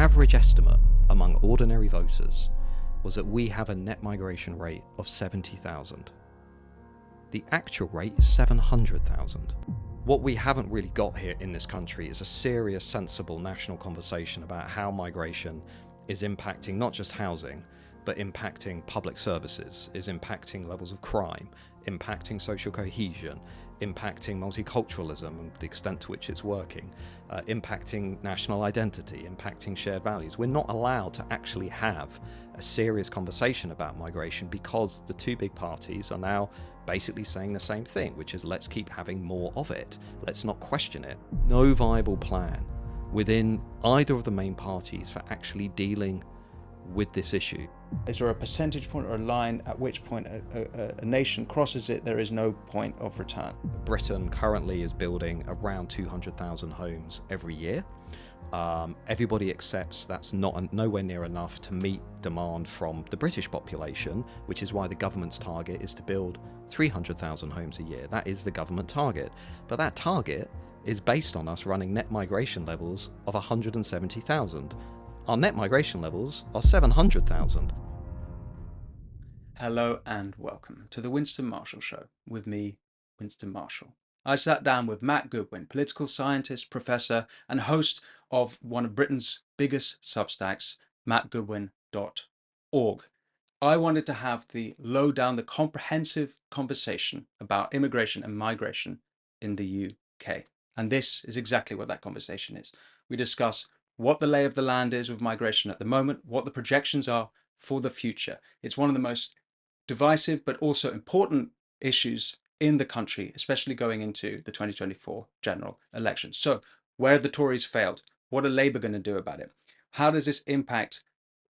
average estimate among ordinary voters was that we have a net migration rate of 70,000. The actual rate is 700,000. What we haven't really got here in this country is a serious, sensible national conversation about how migration is impacting not just housing, but impacting public services, is impacting levels of crime, impacting social cohesion, impacting multiculturalism and the extent to which it's working, impacting national identity, impacting shared values. We're not allowed to actually have a serious conversation about migration because the two big parties are now basically saying the same thing, which is let's keep having more of it. Let's not question it. No viable plan within either of the main parties for actually dealing with this issue. Is there a percentage point or a line at which point a nation crosses it, there is no point of return? Britain currently is building around 200,000 homes every year. Everybody accepts that's nowhere near enough to meet demand from the British population, which is why the government's target is to build 300,000 homes a year. That is the government target. But that target is based on us running net migration levels of 170,000. Our net migration levels are 700,000. Hello and welcome to the Winston Marshall Show with me, Winston Marshall. I sat down with Matt Goodwin, political scientist, professor, and host of one of Britain's biggest Substacks, mattgoodwin.org. I wanted to have the lowdown, the comprehensive conversation about immigration and migration in the UK. And this is exactly what that conversation is. We discuss what the lay of the land is with migration at the moment, what the projections are for the future. It's one of the most divisive but also important issues in the country, especially going into the 2024 general election. So where have the Tories failed? What are Labour going to do about it? How does this impact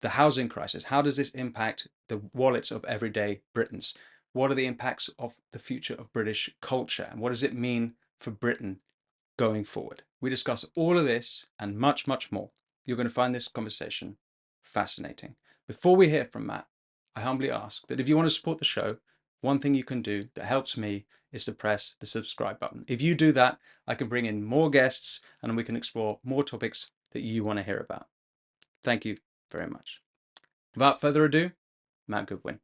the housing crisis? How does this impact the wallets of everyday Britons? What are the impacts of the future of British culture? And what does it mean for Britain going forward? We discuss all of this and much, much more. You're going to find this conversation fascinating. Before we hear from Matt, I humbly ask that if you want to support the show, one thing you can do that helps me is to press the subscribe button. If you do that, I can bring in more guests and we can explore more topics that you want to hear about. Thank you very much. Without further ado, Matt Goodwin.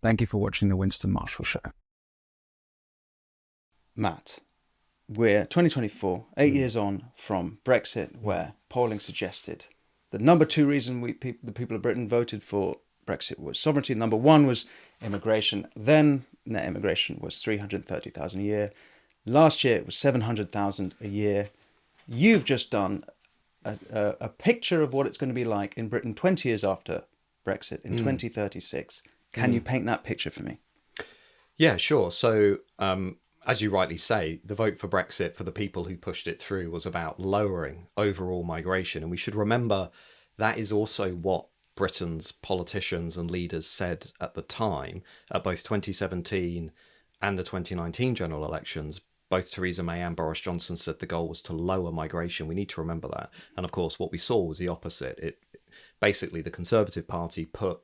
Thank you for watching the Winston Marshall Show. Matt, we're 2024, 8 years on from Brexit, where polling suggested the number two reason the people of Britain voted for Brexit was sovereignty. Number one was immigration. Then net immigration was 330,000 a year. Last year it was 700,000 a year. You've just done a picture of what it's going to be like in Britain 20 years after Brexit in 2036. Can you paint that picture for me? Yeah, sure. So, as you rightly say, the vote for Brexit for the people who pushed it through was about lowering overall migration. And we should remember that is also what Britain's politicians and leaders said at the time, at both 2017 and the 2019 general elections. Both Theresa May and Boris Johnson said the goal was to lower migration. We need to remember that. And of course, what we saw was the opposite. Basically, the Conservative Party put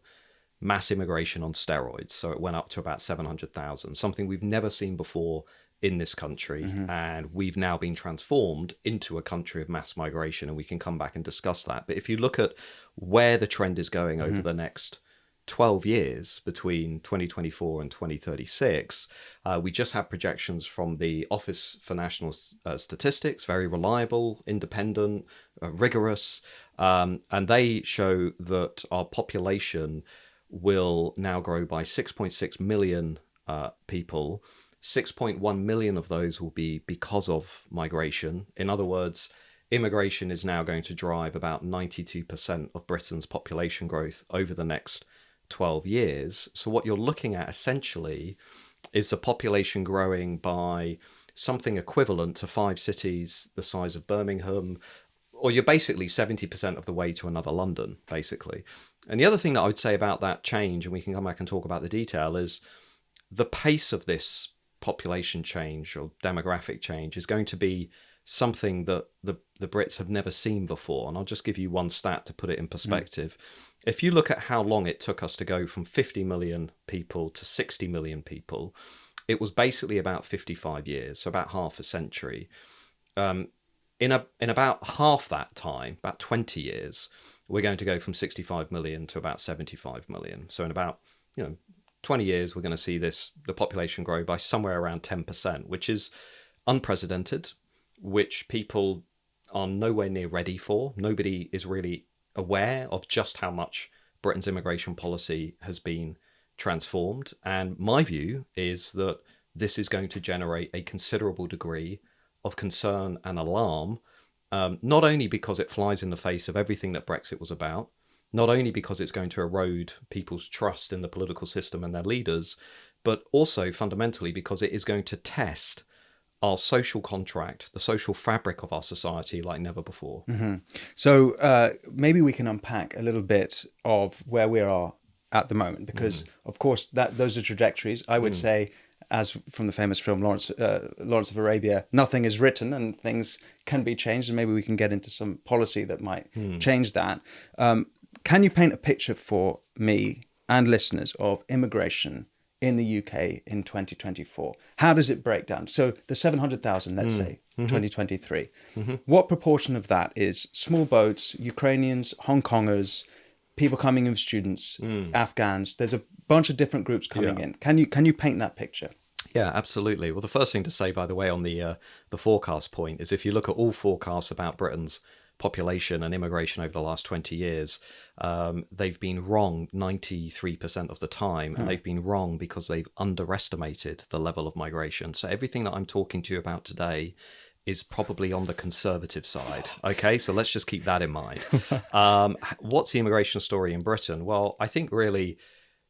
mass immigration on steroids. So it went up to about 700,000, something we've never seen before in this country. And we've now been transformed into a country of mass migration, and we can come back and discuss that. But if you look at where the trend is going over the next 12 years between 2024 and 2036, we just have projections from the Office for National Statistics, very reliable, independent, rigorous, and they show that our population will now grow by 6.6 million people. 6.1 million of those will be because of migration. In other words, immigration is now going to drive about 92% of Britain's population growth over the next 12 years. So what you're looking at essentially is the population growing by something equivalent to 5 cities the size of Birmingham, or you're basically 70% of the way to another London, basically. And the other thing that I would say about that change, and we can come back and talk about the detail, is the pace of this population change or demographic change is going to be something that the Brits have never seen before. And I'll just give you one stat to put it in perspective. If you look at how long it took us to go from 50 million people to 60 million people, it was basically about 55 years, so about half a century. in about half that time, about 20 years, we're going to go from 65 million to about 75 million. So in about 20 years, we're going to see the population grow by somewhere around 10%, which is unprecedented, which people are nowhere near ready for. Nobody is really aware of just how much Britain's immigration policy has been transformed. And my view is that this is going to generate a considerable degree of concern and alarm, not only because it flies in the face of everything that Brexit was about, not only because it's going to erode people's trust in the political system and their leaders, but also fundamentally because it is going to test our social contract, the social fabric of our society like never before. So maybe we can unpack a little bit of where we are at the moment, because of course those are trajectories. I would say, as from the famous film Lawrence of Arabia, nothing is written and things can be changed, and maybe we can get into some policy that might change that. Can you paint a picture for me and listeners of immigration in the UK in 2024? How does it break down? So the 700,000, let's say, 2023, what proportion of that is small boats, Ukrainians, Hong Kongers, people coming in with students, Afghans? There's a bunch of different groups coming in. Can you paint that picture? Yeah, absolutely. Well, the first thing to say, by the way, on the forecast point is if you look at all forecasts about Britain's population and immigration over the last 20 years, they've been wrong 93% of the time, and they've been wrong because they've underestimated the level of migration. So everything that I'm talking to you about today is probably on the conservative side. Okay, so let's just keep that in mind. What's the immigration story in Britain? Well, I think really,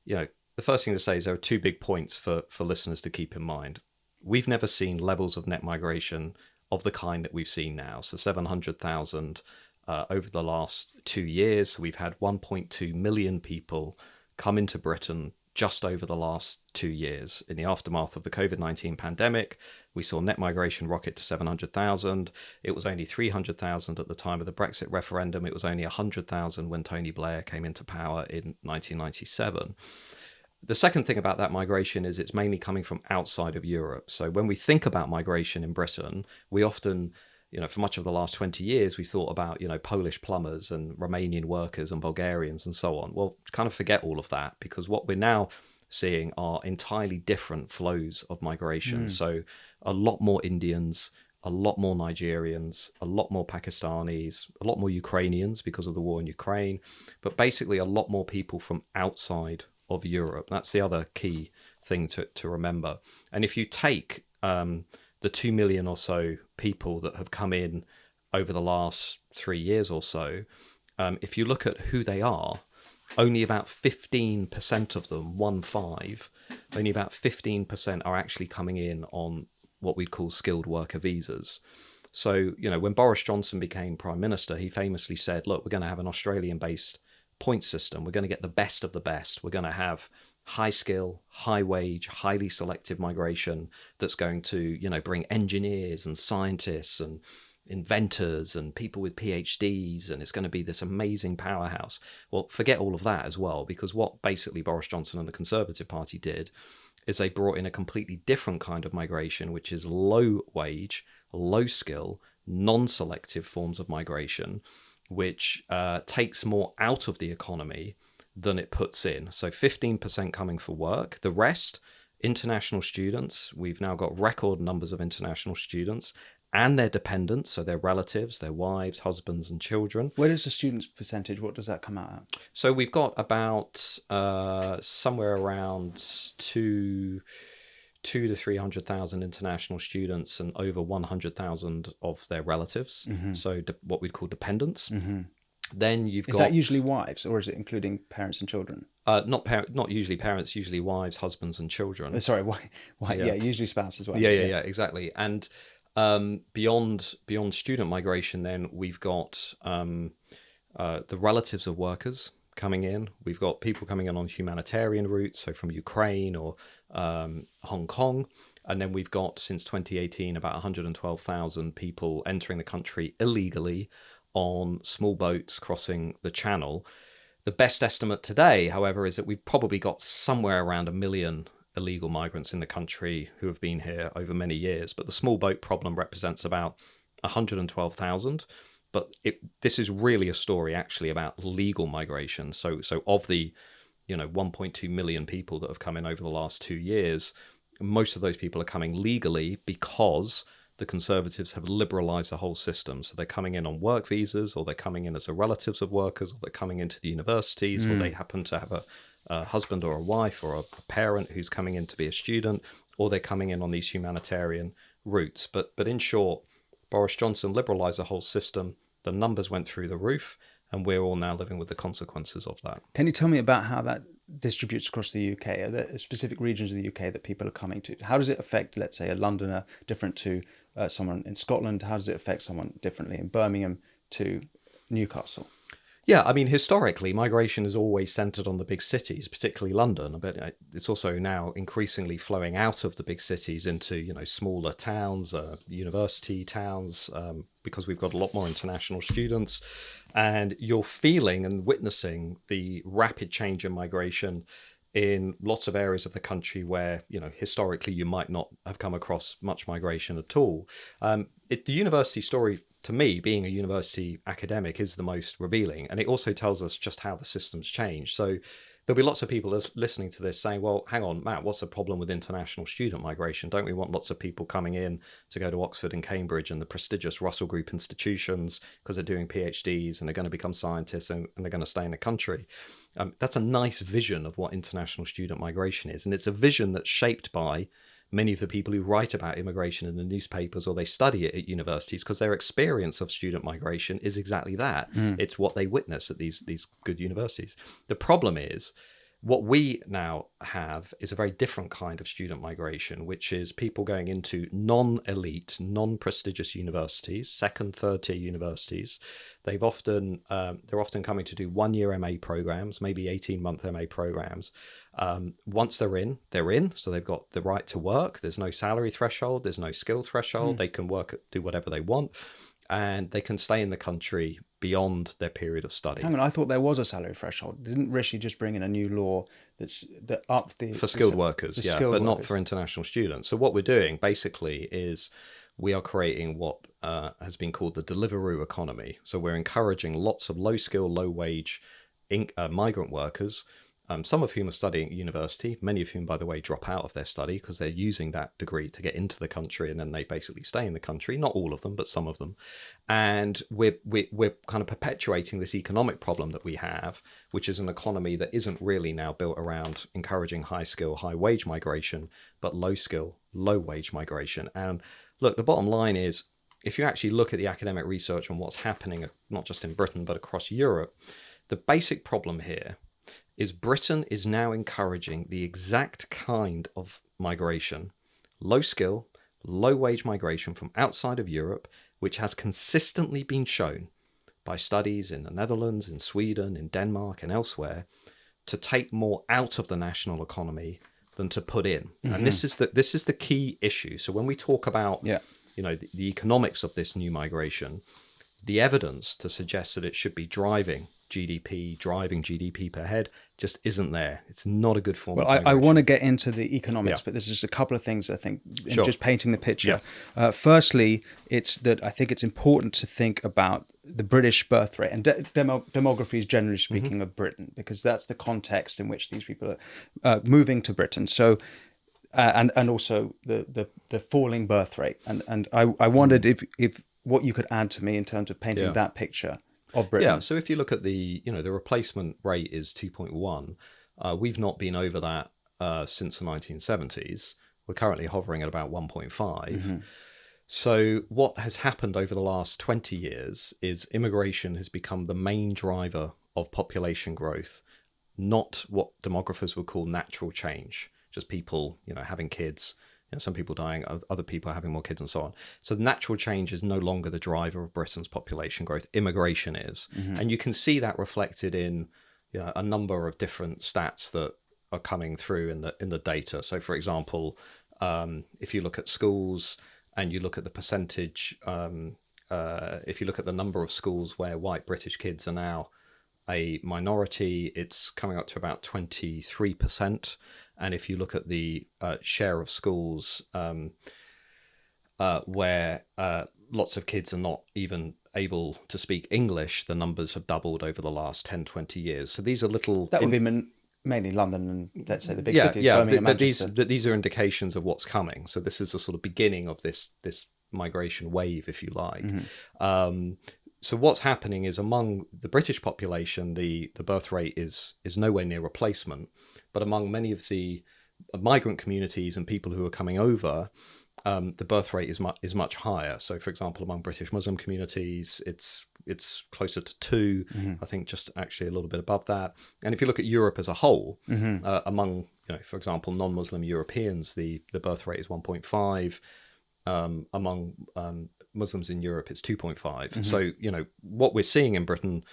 the first thing to say is there are two big points for listeners to keep in mind. We've never seen levels of net migration of the kind that we've seen now. So 700,000 over the last 2 years. We've had 1.2 million people come into Britain just over the last 2 years. In the aftermath of the COVID-19 pandemic, we saw net migration rocket to 700,000. It was only 300,000 at the time of the Brexit referendum. It was only 100,000 when Tony Blair came into power in 1997. The second thing about that migration is it's mainly coming from outside of Europe. So when we think about migration in Britain, we often, for much of the last 20 years, we thought about, Polish plumbers and Romanian workers and Bulgarians and so on. Well, kind of forget all of that, because what we're now seeing are entirely different flows of migration. So a lot more Indians, a lot more Nigerians, a lot more Pakistanis, a lot more Ukrainians because of the war in Ukraine, but basically a lot more people from outside of Europe. That's the other key thing to remember. And if you take the 2 million or so people that have come in over the last 3 years or so, if you look at who they are, only about 15% of them, only about 15% are actually coming in on what we'd call skilled worker visas. So, when Boris Johnson became Prime Minister, he famously said, look, we're going to have an Australian-based point system. We're going to get the best of the best. We're going to have high skill, high wage, highly selective migration that's going to, bring engineers and scientists and inventors and people with PhDs, and it's going to be this amazing powerhouse. Well, forget all of that as well, because what basically Boris Johnson and the Conservative Party did is they brought in a completely different kind of migration, which is low wage, low skill, non-selective forms of migration, which takes more out of the economy than it puts in. So 15% coming for work. The rest, international students. We've now got record numbers of international students and their dependents, so their relatives, their wives, husbands, and children. Where is the students' percentage? What does that come out at? So we've got about somewhere around two to 300,000 international students and over 100,000 of their relatives. So what we'd call dependents. Then you've got... Is that usually wives, or is it including parents and children? Not usually parents, usually wives, husbands, and children. Sorry, yeah, usually spouses as well. Yeah, exactly. And beyond student migration, then we've got the relatives of workers coming in. We've got people coming in on humanitarian routes, so from Ukraine or Hong Kong. And then we've got, since 2018, about 112,000 people entering the country illegally on small boats crossing the Channel. The best estimate today, however, is that we've probably got somewhere around 1 million illegal migrants in the country who have been here over many years. But the small boat problem represents about 112,000. But this is really a story actually about legal migration. So of the 1.2 million people that have come in over the last 2 years, most of those people are coming legally because the Conservatives have liberalised the whole system. So they're coming in on work visas, or they're coming in as the relatives of workers, or they're coming into the universities, or they happen to have a husband or a wife or a parent who's coming in to be a student, or they're coming in on these humanitarian routes. But in short, Boris Johnson liberalised the whole system. The numbers went through the roof, and we're all now living with the consequences of that. Can you tell me about how that distributes across the UK? Are there specific regions of the UK that people are coming to? How does it affect, let's say, a Londoner different to someone in Scotland? How does it affect someone differently in Birmingham to Newcastle? Yeah, I mean, historically, migration is always centred on the big cities, particularly London. But it's also now increasingly flowing out of the big cities into, smaller towns, university towns, because we've got a lot more international students. And you're feeling and witnessing the rapid change in migration in lots of areas of the country where, historically you might not have come across much migration at all. The university story, to me, being a university academic, is the most revealing. And it also tells us just how the system's changed. So there'll be lots of people listening to this saying, well, hang on, Matt, what's the problem with international student migration? Don't we want lots of people coming in to go to Oxford and Cambridge and the prestigious Russell Group institutions because they're doing PhDs and they're going to become scientists and they're going to stay in the country? That's a nice vision of what international student migration is. And it's a vision that's shaped by many of the people who write about immigration in the newspapers, or they study it at universities, because their experience of student migration is exactly that. It's what they witness at these good universities. The problem is, what we now have is a very different kind of student migration, which is people going into non-elite, non-prestigious universities, second, third tier universities. They're often coming to do 1-year MA programs, maybe 18-month MA programs. Once they're in. So they've got the right to work. There's no salary threshold. There's no skill threshold. They can work, do whatever they want, and they can stay in the country beyond their period of study. Hang on, I thought there was a salary threshold. Didn't Rishi just bring in a new law that upped the... For skilled workers, but not for international students. So what we're doing basically is we are creating what has been called the Deliveroo economy. So we're encouraging lots of low-skill, low-wage migrant workers, some of whom are studying at university, many of whom, by the way, drop out of their study because they're using that degree to get into the country, and then they basically stay in the country. Not all of them, but some of them. And we're kind of perpetuating this economic problem that we have, which is an economy that isn't really now built around encouraging high-skill, high-wage migration, but low-skill, low-wage migration. And look, the bottom line is, if you actually look at the academic research on what's happening, not just in Britain, but across Europe, the basic problem here is Britain is now encouraging the exact kind of migration, low skill, low wage migration from outside of Europe, which has consistently been shown by studies in the Netherlands, in Sweden, in Denmark and elsewhere, to take more out of the national economy than to put in. And this is the key issue. So when we talk about the economics of this new migration, the evidence to suggest that it should be driving GDP per head just isn't there. It's not a good form of migration. I want to get into the economics, but there's just a couple of things I think in just painting the picture. Firstly, it's that I think it's important to think about the British birth rate and demography, generally speaking, of Britain, because that's the context in which these people are moving to Britain. So and also the falling birth rate. And I wondered if what you could add to me in terms of painting that picture of Britain. Yeah, so if you look at the replacement rate is 2.1. We've not been over that since the 1970s. We're currently hovering at about 1.5. So what has happened over the last 20 years is immigration has become the main driver of population growth, not what demographers would call natural change, just people, having kids. Some people dying, other people having more kids and so on. So natural change is no longer the driver of Britain's population growth. Immigration is. And you can see that reflected in a number of different stats that are coming through in the data. So for example, if you look at schools and you look at the percentage, if you look at the number of schools where white British kids are now a minority, it's coming up to about 23%. And if you look at the share of schools where lots of kids are not even able to speak English. The numbers have doubled over the last 10, 20 years. So these are little... That would be mainly London and, let's say, the big yeah, cities, yeah, Birmingham, but Manchester. these are indications of what's coming. So this is the sort of beginning of this migration wave, if you like. So what's happening is among the British population, the birth rate is nowhere near replacement, but among many of the migrant communities and people who are coming over, the birth rate is much higher. So, for example, among British Muslim communities, it's closer to 2. I think just actually a little bit above that. And if you look at Europe as a whole, among, for example, non-Muslim Europeans, the birth rate is 1.5. Among Muslims in Europe, it's 2.5. So, what we're seeing in Britain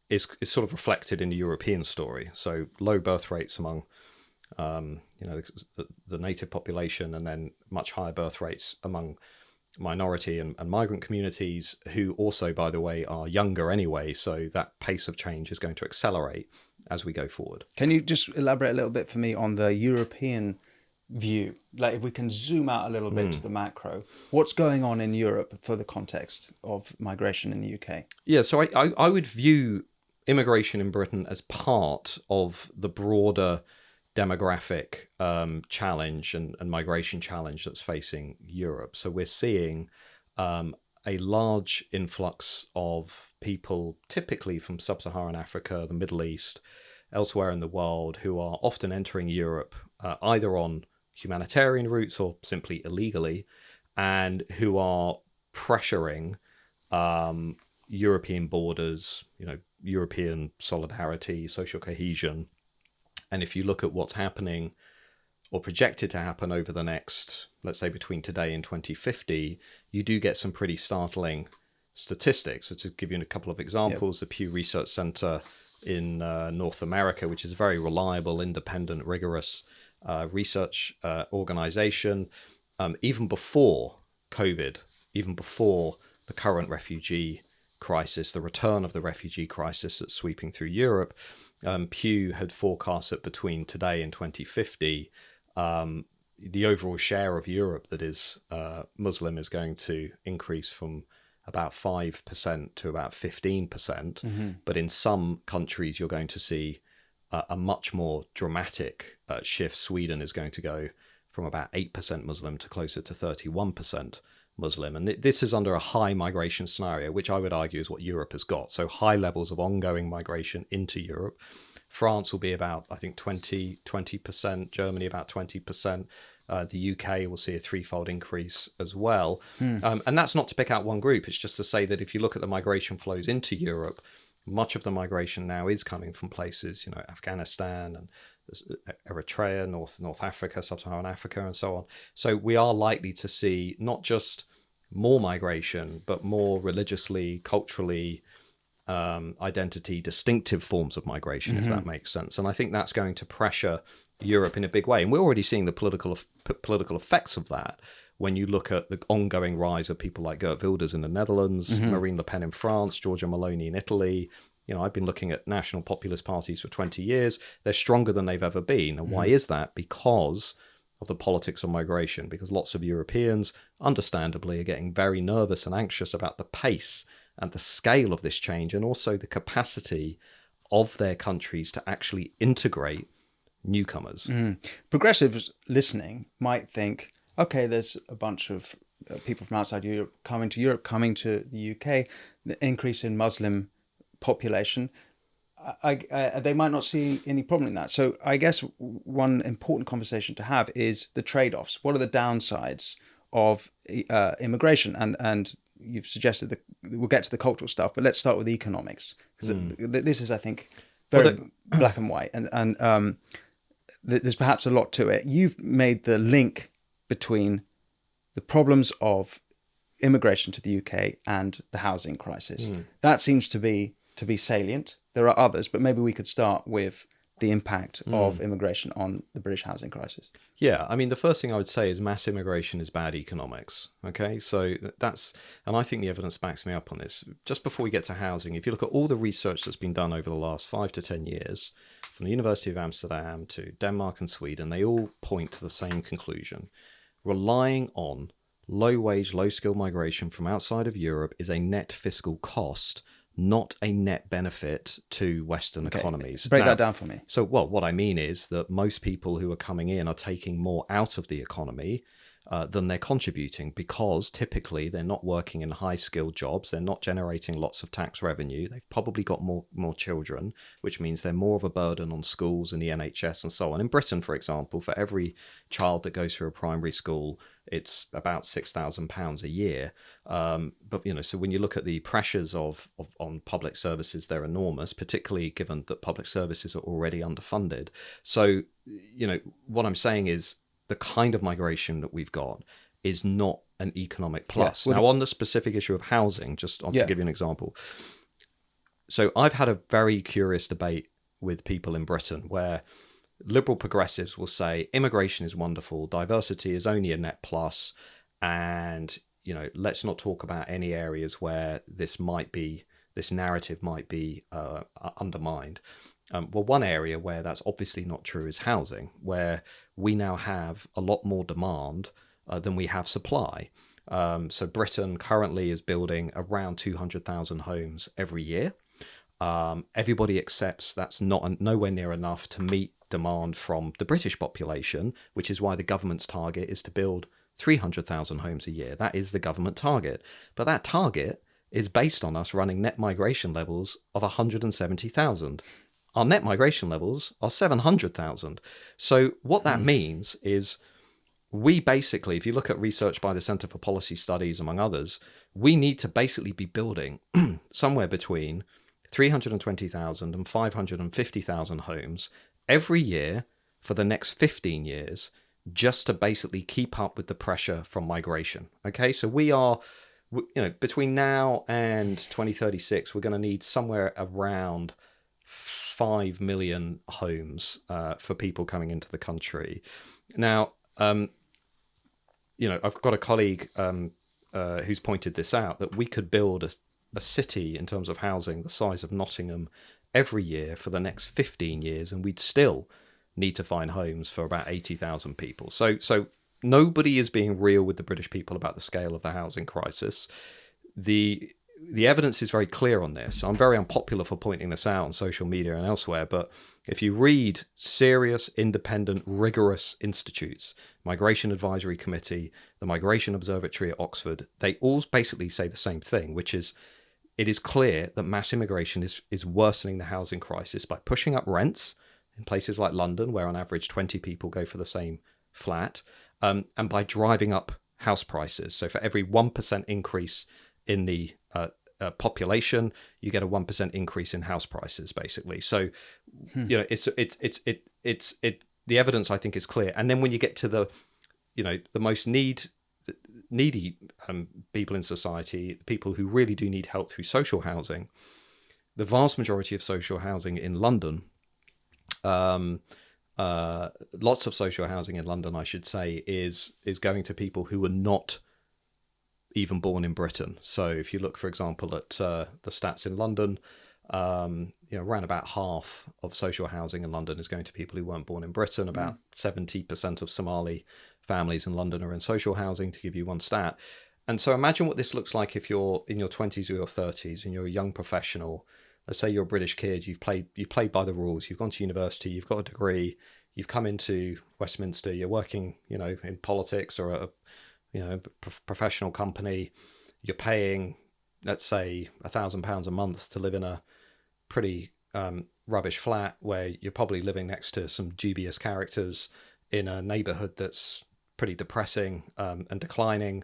is sort of reflected in the European story. So low birth rates among the native population, and then much higher birth rates among minority and migrant communities, who also, by the way, are younger anyway. So that pace of change is going to accelerate as we go forward. Can you just elaborate a little bit for me on the European view? Like, if we can zoom out a little bit to the macro, what's going on in Europe for the context of migration in the UK? Yeah, so I would view immigration in Britain as part of the broader demographic challenge and migration challenge that's facing Europe. So we're seeing a large influx of people, typically from sub-Saharan Africa, the Middle East, elsewhere in the world, who are often entering Europe either on humanitarian routes or simply illegally, and who are pressuring European borders, European solidarity, social cohesion. And if you look at what's happening or projected to happen over the next, let's say, between today and 2050, you do get some pretty startling statistics. So to give you a couple of examples, the Pew Research Center in North America, which is a very reliable, independent, rigorous research organization, even before COVID, even before the current refugee crisis, the return of the refugee crisis that's sweeping through Europe, Pew had forecast that between today and 2050, the overall share of Europe that is Muslim is going to increase from about 5% to about 15%. But in some countries, you're going to see a much more dramatic shift. Sweden is going to go from about 8% Muslim to closer to 31% Muslim. And this is under a high migration scenario, which I would argue is what Europe has got. So high levels of ongoing migration into Europe. France will be about, I think, 20%, Germany about 20%. The UK will see a threefold increase as well. And that's not to pick out one group. It's just to say that if you look at the migration flows into Europe, much of the migration now is coming from places, Afghanistan and Eritrea, North Africa, Sub-Saharan Africa, and so on. So we are likely to see not just more migration, but more religiously, culturally, identity distinctive forms of migration, if that makes sense. And I think that's going to pressure Europe in a big way. And we're already seeing the political effects of that when you look at the ongoing rise of people like Geert Wilders in the Netherlands, Marine Le Pen in France, Giorgia Meloni in Italy. I've been looking at national populist parties for 20 years. They're stronger than they've ever been. And why is that? Because of the politics of migration, because lots of Europeans, understandably, are getting very nervous and anxious about the pace and the scale of this change, and also the capacity of their countries to actually integrate newcomers. Progressives listening might think, okay, there's a bunch of people from outside Europe, coming to the UK, the increase in Muslim population, they might not see any problem in that. So I guess one important conversation to have is the trade-offs. What are the downsides of immigration? And you've suggested that we'll get to the cultural stuff, but let's start with the economics, because this is, I think, very black and white, and there's perhaps a lot to it. You've made the link between the problems of immigration to the UK and the housing crisis. That seems to be salient. There are others, but maybe we could start with the impact of immigration on the British housing crisis. Yeah, I mean, the first thing I would say is mass immigration is bad economics. Okay, so and I think the evidence backs me up on this. Just before we get to housing, if you look at all the research that's been done over the last 5 to 10 years, from the University of Amsterdam to Denmark and Sweden, they all point to the same conclusion. Relying on low-wage, low-skill migration from outside of Europe is a net fiscal cost, not a net benefit to Western economies. Break Now, that down for me. so, well, what I mean is that most people who are coming in are taking more out of the economy than they're contributing, because typically they're not working in high-skilled jobs. They're not generating lots of tax revenue. They've probably got more children, which means they're more of a burden on schools and the NHS and so on. In Britain, for example, for every child that goes through a primary school, it's about £6,000 a year. But so when you look at the pressures on public services, they're enormous, particularly given that public services are already underfunded. So what I'm saying is, the kind of migration that we've got is not an economic plus. Yeah. Now, on the specific issue of housing, to give you an example. So I've had a very curious debate with people in Britain where liberal progressives will say immigration is wonderful, diversity is only a net plus, and let's not talk about any areas where this narrative might be undermined. Well, one area where that's obviously not true is housing, where we now have a lot more demand than we have supply. So Britain currently is building around 200,000 homes every year. Everybody accepts that's nowhere near enough to meet demand from the British population, which is why the government's target is to build 300,000 homes a year. That is the government target. But that target is based on us running net migration levels of 170,000. Our net migration levels are 700,000. So what that means is we basically, if you look at research by the Centre for Policy Studies, among others, we need to basically be building somewhere between 320,000 and 550,000 homes every year for the next 15 years, just to basically keep up with the pressure from migration. Okay, so we are, between now and 2036, we're going to need somewhere around 5 million homes for people coming into the country. Now, I've got a colleague who's pointed this out, that we could build a city in terms of housing the size of Nottingham every year for the next 15 years, and we'd still need to find homes for about 80,000 people. So nobody is being real with the British people about the scale of the housing crisis. The evidence is very clear on this. I'm very unpopular for pointing this out on social media and elsewhere, but if you read serious, independent, rigorous institutes, Migration Advisory Committee, the Migration Observatory at Oxford, they all basically say the same thing, which is it is clear that mass immigration is worsening the housing crisis by pushing up rents in places like London, where on average 20 people go for the same flat, and by driving up house prices. So for every 1% increase in the population, you get a 1% increase in house prices, basically. So, the evidence, I think, is clear. And then when you get to the most needy people in society, people who really do need help through social housing, the vast majority of social housing in London, lots of social housing in London, I should say, is going to people who are not even born in Britain. So if you look, for example, at the stats in London, around about half of social housing in London is going to people who weren't born in Britain. About 70% of Somali families in London are in social housing, to give you one stat. And so imagine what this looks like if you're in your 20s or your 30s and you're a young professional. Let's say you're a British kid, you've played by the rules, you've gone to university, you've got a degree, you've come into Westminster, you're working, in politics or a professional company, you're paying, let's say, £1,000 a month to live in a pretty rubbish flat where you're probably living next to some dubious characters in a neighbourhood that's pretty depressing and declining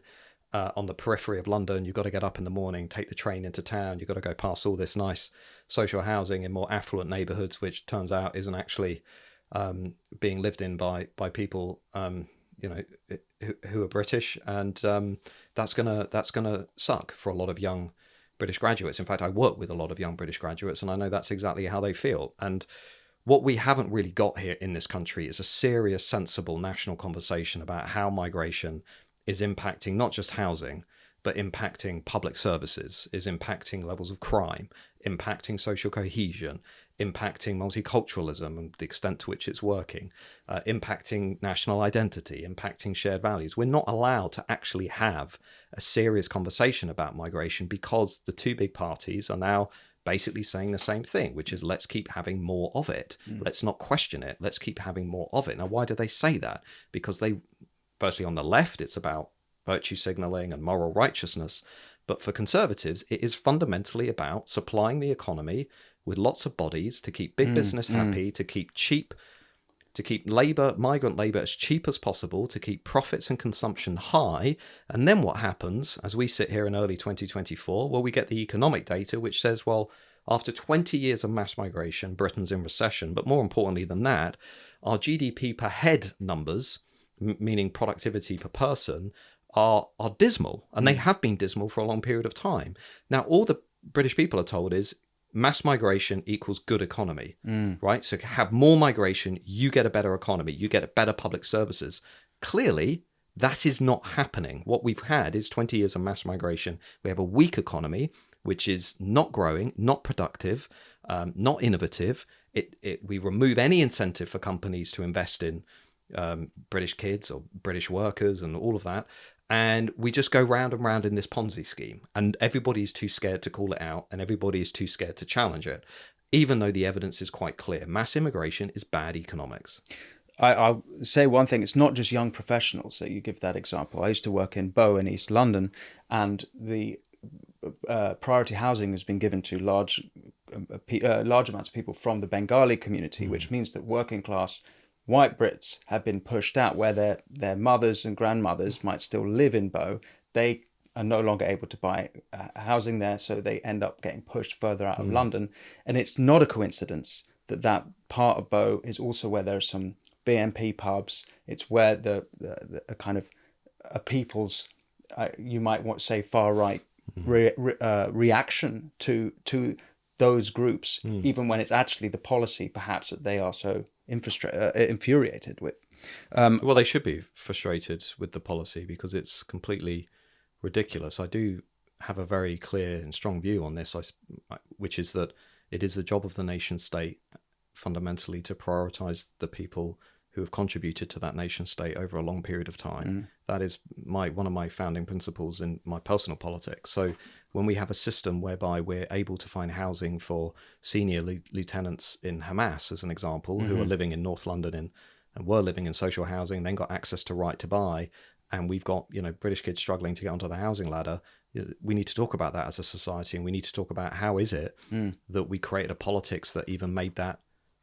on the periphery of London. You've got to get up in the morning, take the train into town. You've got to go past all this nice social housing in more affluent neighbourhoods, which turns out isn't actually being lived in by people who are British, and that's gonna suck for a lot of young British graduates. In fact, I work with a lot of young British graduates, and I know that's exactly how they feel. And what we haven't really got here in this country is a serious, sensible national conversation about how migration is impacting not just housing, but impacting public services, is impacting levels of crime, impacting social cohesion, impacting multiculturalism and the extent to which it's working, impacting national identity, impacting shared values. We're not allowed to actually have a serious conversation about migration because the two big parties are now basically saying the same thing, which is let's keep having more of it. Let's not question it. Let's keep having more of it. Now, why do they say that? Because they, firstly, on the left, it's about virtue signaling and moral righteousness. But for conservatives, it is fundamentally about supplying the economy with lots of bodies to keep big business happy, to keep migrant labor as cheap as possible, to keep profits and consumption high. And then what happens as we sit here in early 2024? Well, we get the economic data, which says, well, after 20 years of mass migration, Britain's in recession. But more importantly than that, our GDP per head numbers, meaning productivity per person, are dismal. And they have been dismal for a long period of time. Now, all the British people are told is mass migration equals good economy, right? So have more migration, you get a better economy, you get better public services. Clearly, that is not happening. What we've had is 20 years of mass migration. We have a weak economy, which is not growing, not productive, not innovative. We remove any incentive for companies to invest in British kids or British workers and all of that. And we just go round and round in this Ponzi scheme. And everybody's too scared to call it out, and everybody is too scared to challenge it, even though the evidence is quite clear. Mass immigration is bad economics. I'll say one thing. It's not just young professionals that you give that example. I used to work in Bow in East London, and the priority housing has been given to large amounts of people from the Bengali community, which means that working class white Brits have been pushed out where their mothers and grandmothers might still live in Bow. They are no longer able to buy housing there, so they end up getting pushed further out of London. And it's not a coincidence that part of Bow is also where there are some BNP pubs. It's where the kind of a people's, you might want to say far right reaction to those groups, even when it's actually the policy perhaps that they are so infuriated with. Well, they should be frustrated with the policy because it's completely ridiculous. I do have a very clear and strong view on this, which is that it is the job of the nation state fundamentally to prioritize the people who have contributed to that nation state over a long period of time. That is one of my founding principles in my personal politics. So when we have a system whereby we're able to find housing for senior lieutenants in Hamas, as an example, who are living in North London and were living in social housing, then got access to right to buy, and we've got British kids struggling to get onto the housing ladder, we need to talk about that as a society, and we need to talk about how is it that we created a politics that even made that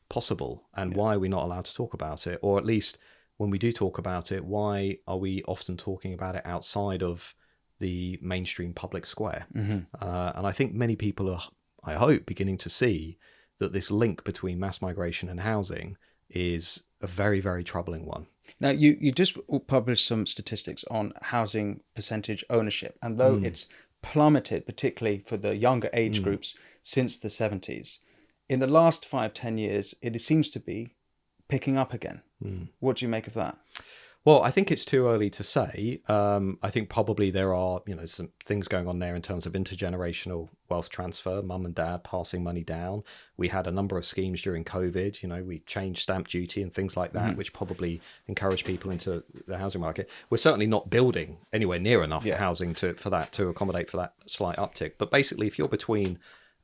possible, and why are we not allowed to talk about it? Or at least when we do talk about it, why are we often talking about it outside of the mainstream public square? And I think many people are, I hope, beginning to see that this link between mass migration and housing is a very, very troubling one. Now, you just published some statistics on housing percentage ownership, and though it's plummeted, particularly for the younger age groups, since the 70s, in the last 5-10 years, it seems to be picking up again. What do you make of that? Well, I think it's too early to say. I think probably there are, some things going on there in terms of intergenerational wealth transfer, mum and dad passing money down. We had a number of schemes during COVID. We changed stamp duty and things like that, which probably encouraged people into the housing market. We're certainly not building anywhere near enough housing to accommodate for that slight uptick. But basically, if you're between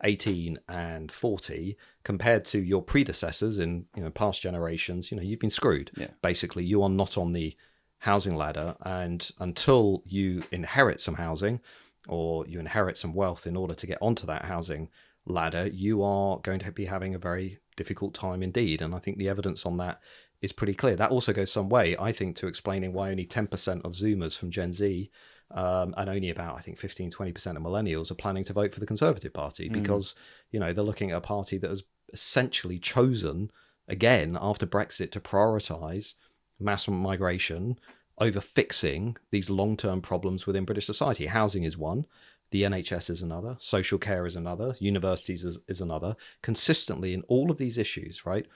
18 and 40 compared to your predecessors in past generations, you've been screwed. Basically, you are not on the housing ladder, and until you inherit some housing or you inherit some wealth in order to get onto that housing ladder, you are going to be having a very difficult time indeed. And I think the evidence on that is pretty clear. That also goes some way, I think, to explaining why only 10% of Zoomers from Gen Z and only about, I think, 15-20% of millennials are planning to vote for the Conservative Party, because, they're looking at a party that has essentially chosen, again, after Brexit, to prioritise mass migration over fixing these long-term problems within British society. Housing is one, the NHS is another, social care is another, universities is another. Consistently in all of these issues, right,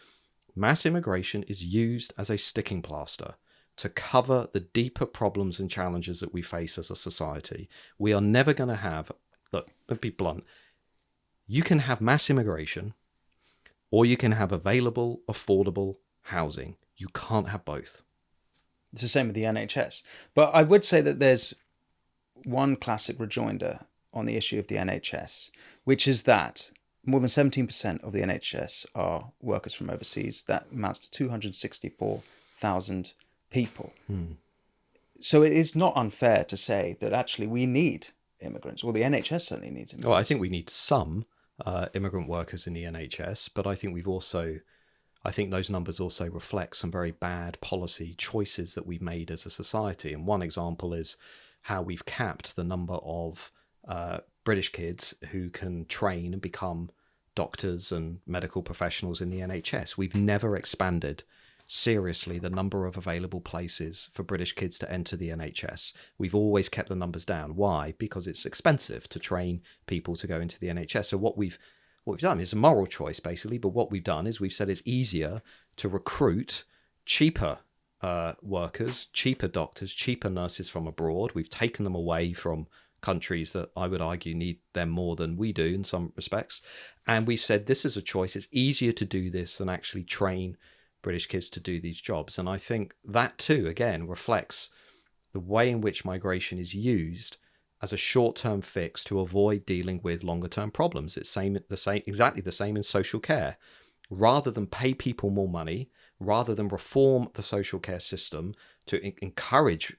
mass immigration is used as a sticking plaster to cover the deeper problems and challenges that we face as a society. We are never going to have, look, let's be blunt, You can have mass immigration, or you can have available, affordable housing. You can't have both. It's the same with the NHS. But I would say that there's one classic rejoinder on the issue of the NHS, which is that more than 17% of the NHS are workers from overseas. That amounts to 264,000 people. So it is not unfair to say that actually we need immigrants, or the NHS certainly needs immigrants. Well, I think we need some immigrant workers in the NHS, but I think I think those numbers also reflect some very bad policy choices that we've made as a society. And one example is how we've capped the number of British kids who can train and become doctors and medical professionals in the NHS. We've never expanded seriously the number of available places for British kids to enter the NHS. We've always kept the numbers down. Why? Because it's expensive to train people to go into the NHS. So what we've done is a moral choice, basically, but what we've done is we've said it's easier to recruit cheaper workers, cheaper doctors, cheaper nurses from abroad. We've taken them away from countries that I would argue need them more than we do in some respects. And we said this is a choice. It's easier to do this than actually train British kids to do these jobs. And I think that too, again, reflects the way in which migration is used as a short-term fix to avoid dealing with longer-term problems. It's exactly the same in social care. Rather than pay people more money, rather than reform the social care system to encourage,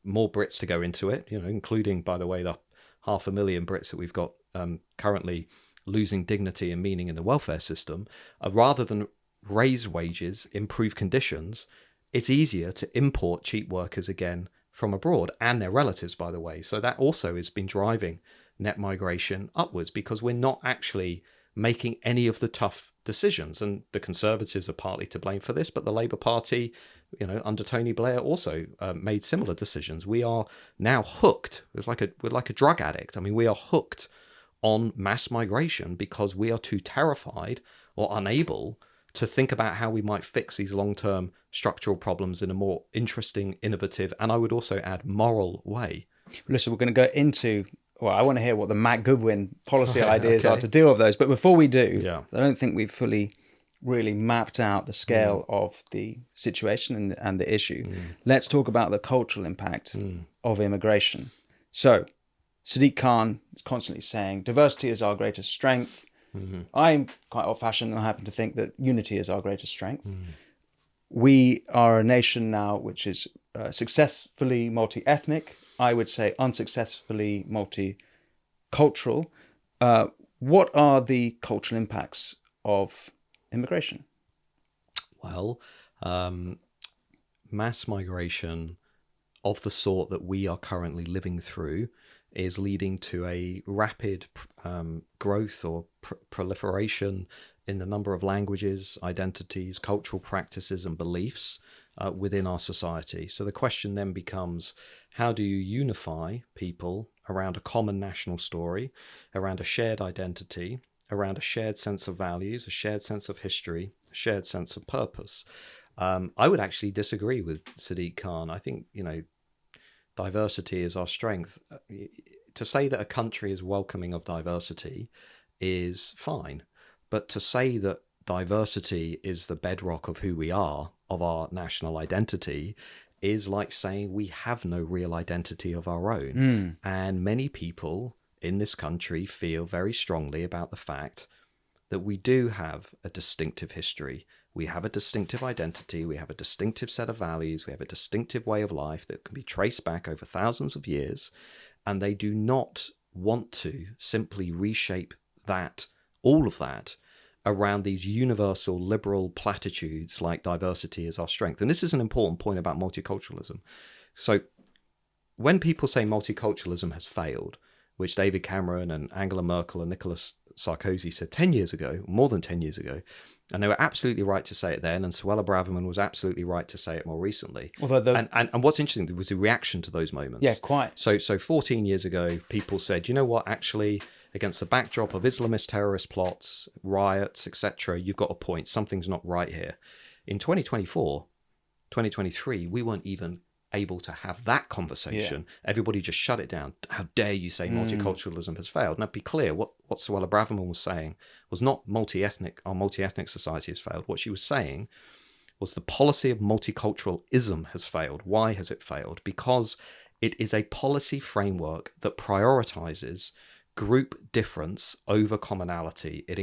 more Brits to go into it, including, by the way, the 500,000 Brits that we've got currently losing dignity and meaning in the welfare system, rather than raise wages, improve conditions, it's easier to import cheap workers again from abroad, and their relatives, by the way. So that also has been driving net migration upwards, because we're not actually making any of the tough decisions. And the Conservatives are partly to blame for this, but the Labour Party, under Tony Blair, also made similar decisions. We are now hooked. We're like a drug addict. I mean, we are hooked on mass migration because we are too terrified or unable to think about how we might fix these long-term structural problems in a more interesting, innovative, and I would also add moral way. Listen, we're going to go into, I want to hear what the Matt Goodwin policy ideas are to deal with those. But before we do, I don't think we've fully really mapped out the scale of the situation and the issue. Let's talk about the cultural impact of immigration. So Sadiq Khan is constantly saying diversity is our greatest strength. I'm quite old-fashioned, and I happen to think that unity is our greatest strength. We are a nation now which is successfully multi-ethnic, I would say unsuccessfully multicultural. What are the cultural impacts of immigration? Well, mass migration of the sort that we are currently living through is leading to a rapid growth or proliferation in the number of languages, identities, cultural practices and beliefs within our society. So the question then becomes, how do you unify people around a common national story, around a shared identity, around a shared sense of values, a shared sense of history, a shared sense of purpose? I would actually disagree with Sadiq Khan. I think, diversity is our strength. To say that a country is welcoming of diversity is fine, but to say that diversity is the bedrock of who we are, of our national identity, is like saying we have no real identity of our own. And many people in this country feel very strongly about the fact that we do have a distinctive history. We have a distinctive identity. We have a distinctive set of values. We have a distinctive way of life that can be traced back over thousands of years. And they do not want to simply reshape that, all of that, around these universal liberal platitudes like diversity is our strength. And this is an important point about multiculturalism. So when people say multiculturalism has failed, which David Cameron and Angela Merkel and Nicolas Sarkozy said 10 years ago, more than 10 years ago, and they were absolutely right to say it then, and Suella Braverman was absolutely right to say it more recently. Although and what's interesting was the reaction to those moments. Yeah, quite. So 14 years ago, people said, you know what, actually, against the backdrop of Islamist terrorist plots, riots, etc., you've got a point. Something's not right here. In 2024, 2023, we weren't even able to have that conversation, everybody just shut it down. How dare you say multiculturalism has failed? Now, be clear, what Suella Braverman was saying was not our multi-ethnic society has failed. What she was saying was the policy of multiculturalism has failed. Why has it failed? Because it is a policy framework that prioritizes group difference over commonality. It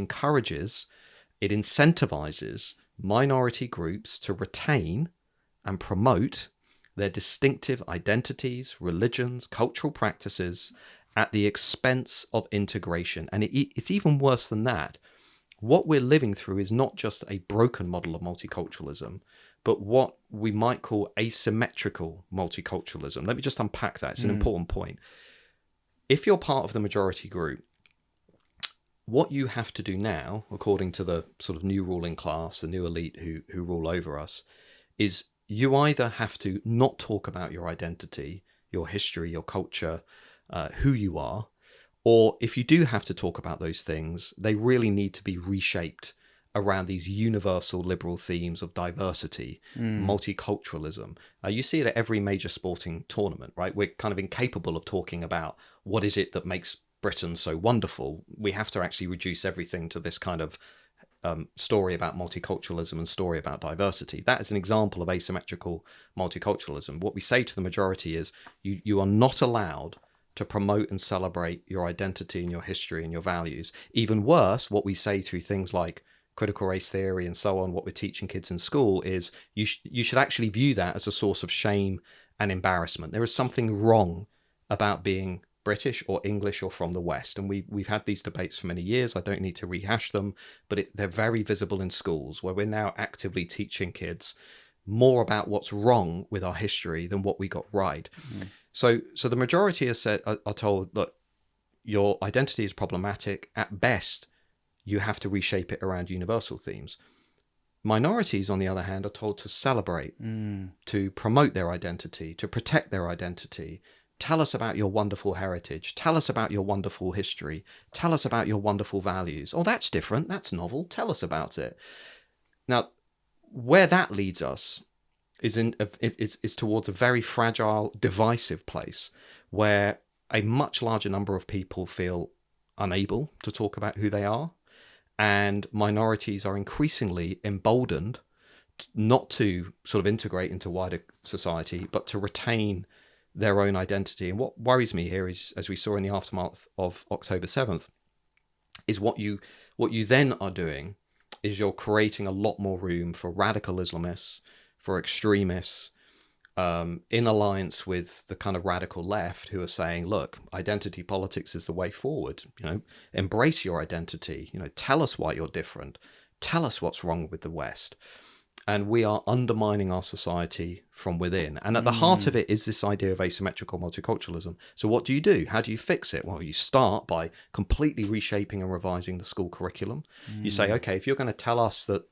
incentivizes minority groups to retain and promote their distinctive identities, religions, cultural practices at the expense of integration. And it's even worse than that. What we're living through is not just a broken model of multiculturalism, but what we might call asymmetrical multiculturalism. Let me just unpack that. It's an important point. If you're part of the majority group, what you have to do now, according to the sort of new ruling class, the new elite who rule over us, is you either have to not talk about your identity, your history, your culture, who you are, or if you do have to talk about those things, they really need to be reshaped around these universal liberal themes of diversity, multiculturalism. You see it at every major sporting tournament, right? We're kind of incapable of talking about what is it that makes Britain so wonderful. We have to actually reduce everything to this kind of story about multiculturalism and story about diversity. That is an example of asymmetrical multiculturalism. What we say to the majority is you are not allowed to promote and celebrate your identity and your history and your values. Even worse, what we say through things like critical race theory and so on, what we're teaching kids in school is you should actually view that as a source of shame and embarrassment. There is something wrong about being British or English or from the West. And we've had these debates for many years. I don't need to rehash them, but they're very visible in schools where we're now actively teaching kids more about what's wrong with our history than what we got right. So the majority are told, look, your identity is problematic. At best, you have to reshape it around universal themes. Minorities, on the other hand, are told to celebrate, to promote their identity, to protect their identity. Tell us about your wonderful heritage. Tell us about your wonderful history. Tell us about your wonderful values. Oh, that's different. That's novel. Tell us about it. Now, where that leads us is towards a very fragile, divisive place where a much larger number of people feel unable to talk about who they are, and minorities are increasingly emboldened not to sort of integrate into wider society, but to retain their own identity. And what worries me here is, as we saw in the aftermath of October 7th, is what you then are doing is you're creating a lot more room for radical Islamists, for extremists, in alliance with the kind of radical left who are saying, look, identity politics is the way forward. Embrace your identity. Tell us why you're different. Tell us what's wrong with the West. And we are undermining our society from within. And at the heart of it is this idea of asymmetrical multiculturalism. So what do? How do you fix it? Well, you start by completely reshaping and revising the school curriculum. You say, okay, if you're going to tell us that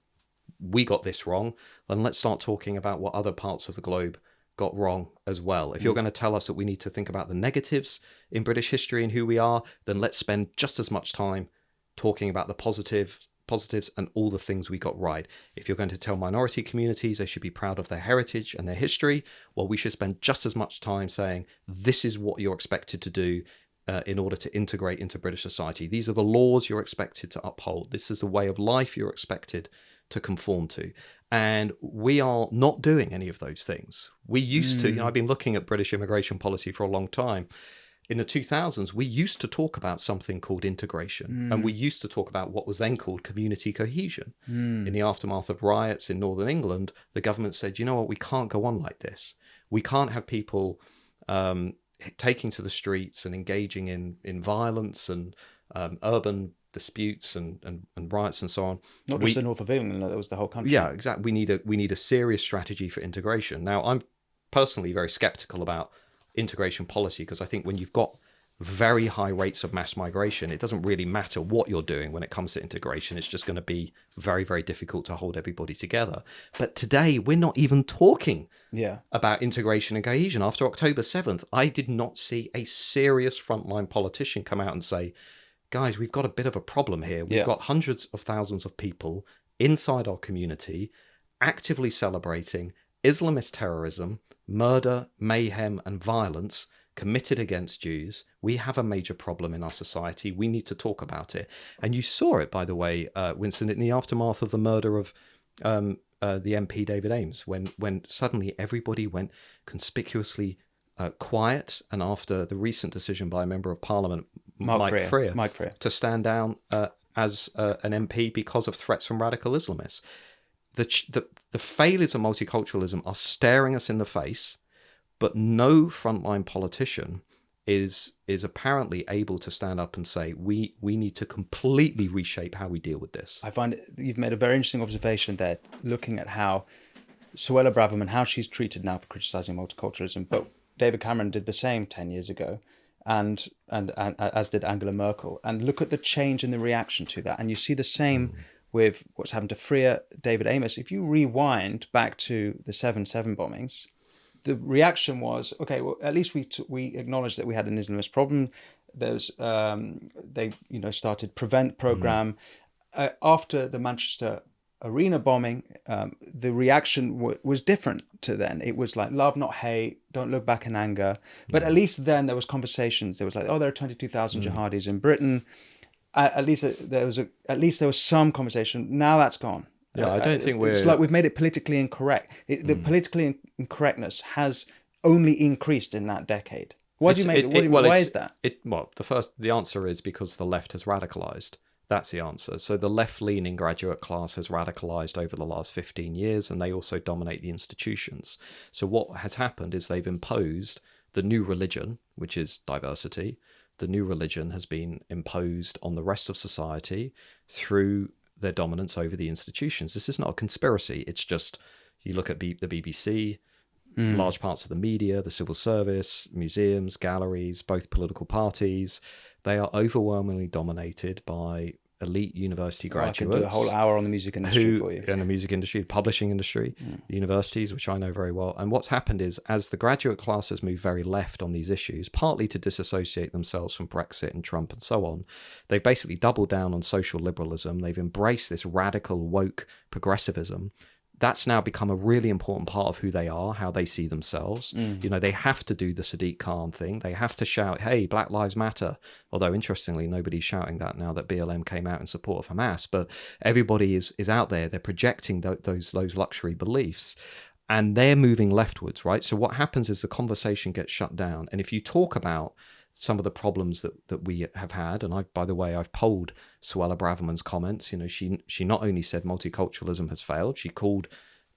we got this wrong, then let's start talking about what other parts of the globe got wrong as well. If you're going to tell us that we need to think about the negatives in British history and who we are, then let's spend just as much time talking about the positives and all the things we got right. If you're going to tell minority communities they should be proud of their heritage and their history, well, we should spend just as much time saying this is what you're expected to do in order to integrate into British society. These are the laws you're expected to uphold. This is the way of life you're expected to conform to. And we are not doing any of those things. We used to, I've been looking at British immigration policy for a long time. In the 2000s, we used to talk about something called integration, and we used to talk about what was then called community cohesion. In the aftermath of riots in Northern England, the government said, you know what, we can't go on like this. We can't have people taking to the streets and engaging in violence and urban disputes and riots and so on. Not just the north of England, that was the whole country. Yeah, exactly. We need a serious strategy for integration. Now, I'm personally very skeptical about integration policy because I think when you've got very high rates of mass migration, it doesn't really matter what you're doing when it comes to integration. It's just going to be very, very difficult to hold everybody together. But today, we're not even talking about integration and cohesion. After October 7th, I did not see a serious frontline politician come out and say, guys, we've got a bit of a problem here. We've got hundreds of thousands of people inside our community actively celebrating, Islamist terrorism, murder, mayhem, and violence committed against Jews. We have a major problem in our society. We need to talk about it. And you saw it, by the way, Winston, in the aftermath of the murder of the MP David Ames, when suddenly everybody went conspicuously quiet, and after the recent decision by a member of Parliament, Mike Freer, to stand down as an MP because of threats from radical Islamists. The failures of multiculturalism are staring us in the face, but no frontline politician is apparently able to stand up and say, we need to completely reshape how we deal with this. I find you've made a very interesting observation there, looking at how Suella Braverman, how she's treated now for criticising multiculturalism, but David Cameron did the same 10 years ago, and as did Angela Merkel. And look at the change in the reaction to that. And you see the same with what's happened to Freer, David Amos. If you rewind back to the 7/7 bombings, the reaction was, okay, well, at least we acknowledged that we had an Islamist problem. There's they started Prevent program. After the Manchester Arena bombing, the reaction was different to then. It was like love, not hate. Don't look back in anger. But at least then there was conversations. There was like, oh, there are 22,000 jihadis in Britain. At least there was some conversation. Now that's gone. Yeah, I don't think it's like we've made it politically incorrect. The politically incorrectness has only increased in that decade. Why is that? The answer is because the left has radicalized. That's the answer. So the left-leaning graduate class has radicalized over the last 15 years, and they also dominate the institutions. So what has happened is they've imposed the new religion, which is diversity. The new religion has been imposed on the rest of society through their dominance over the institutions. This is not a conspiracy. It's just, you look at the BBC, large parts of the media, the civil service, museums, galleries, both political parties, they are overwhelmingly dominated by elite university graduates. I can do a whole hour on the music industry for you. In the music industry, publishing industry, universities, which I know very well. And what's happened is, as the graduate class has moved very left on these issues, partly to disassociate themselves from Brexit and Trump and so on, they've basically doubled down on social liberalism. They've embraced this radical woke progressivism. That's now become a really important part of who they are, how they see themselves. They have to do the Sadiq Khan thing. They have to shout, hey, Black Lives Matter. Although, interestingly, nobody's shouting that now that BLM came out in support of Hamas. But everybody is out there. They're projecting those luxury beliefs. And they're moving leftwards, right? So what happens is the conversation gets shut down. And if you talk about some of the problems that we have had, and by the way, I've polled Suella Braverman's comments. She not only said multiculturalism has failed, she called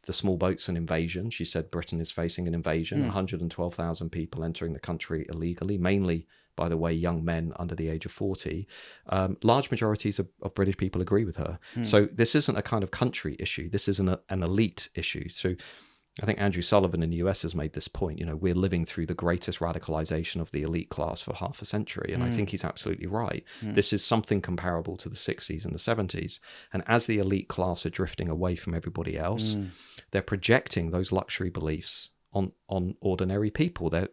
the small boats an invasion. She said Britain is facing an invasion, 112,000 people entering the country illegally, mainly, by the way, young men under the age of 40. Large majorities of British people agree with her. So this isn't a kind of country issue. This is an elite issue. So I think Andrew Sullivan in the US has made this point. We're living through the greatest radicalization of the elite class for half a century. And I think he's absolutely right. This is something comparable to the 60s and the 70s. And as the elite class are drifting away from everybody else, they're projecting those luxury beliefs on ordinary people. They're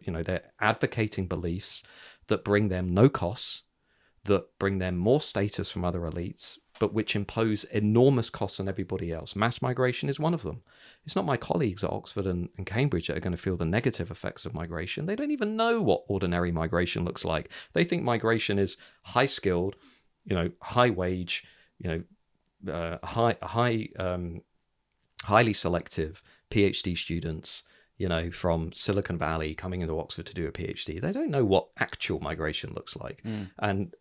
advocating beliefs that bring them no costs, that bring them more status from other elites, but which impose enormous costs on everybody else. Mass migration is one of them. It's not my colleagues at Oxford and Cambridge that are going to feel the negative effects of migration. They don't even know what ordinary migration looks like. They think migration is high-skilled, high wage, highly selective PhD students, from Silicon Valley coming into Oxford to do a PhD. They don't know what actual migration looks like. And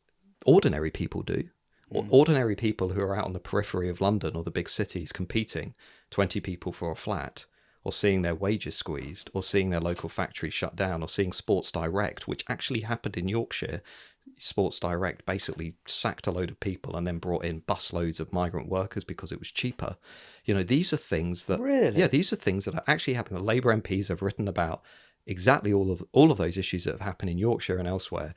ordinary people do. Ordinary people who are out on the periphery of London or the big cities competing, 20 people for a flat, or seeing their wages squeezed, or seeing their local factories shut down, or seeing Sports Direct, which actually happened in Yorkshire. Sports Direct basically sacked a load of people and then brought in busloads of migrant workers because it was cheaper. These are things that... Really? Yeah, these are things that are actually happening. Labour MPs have written about exactly all of those issues that have happened in Yorkshire and elsewhere.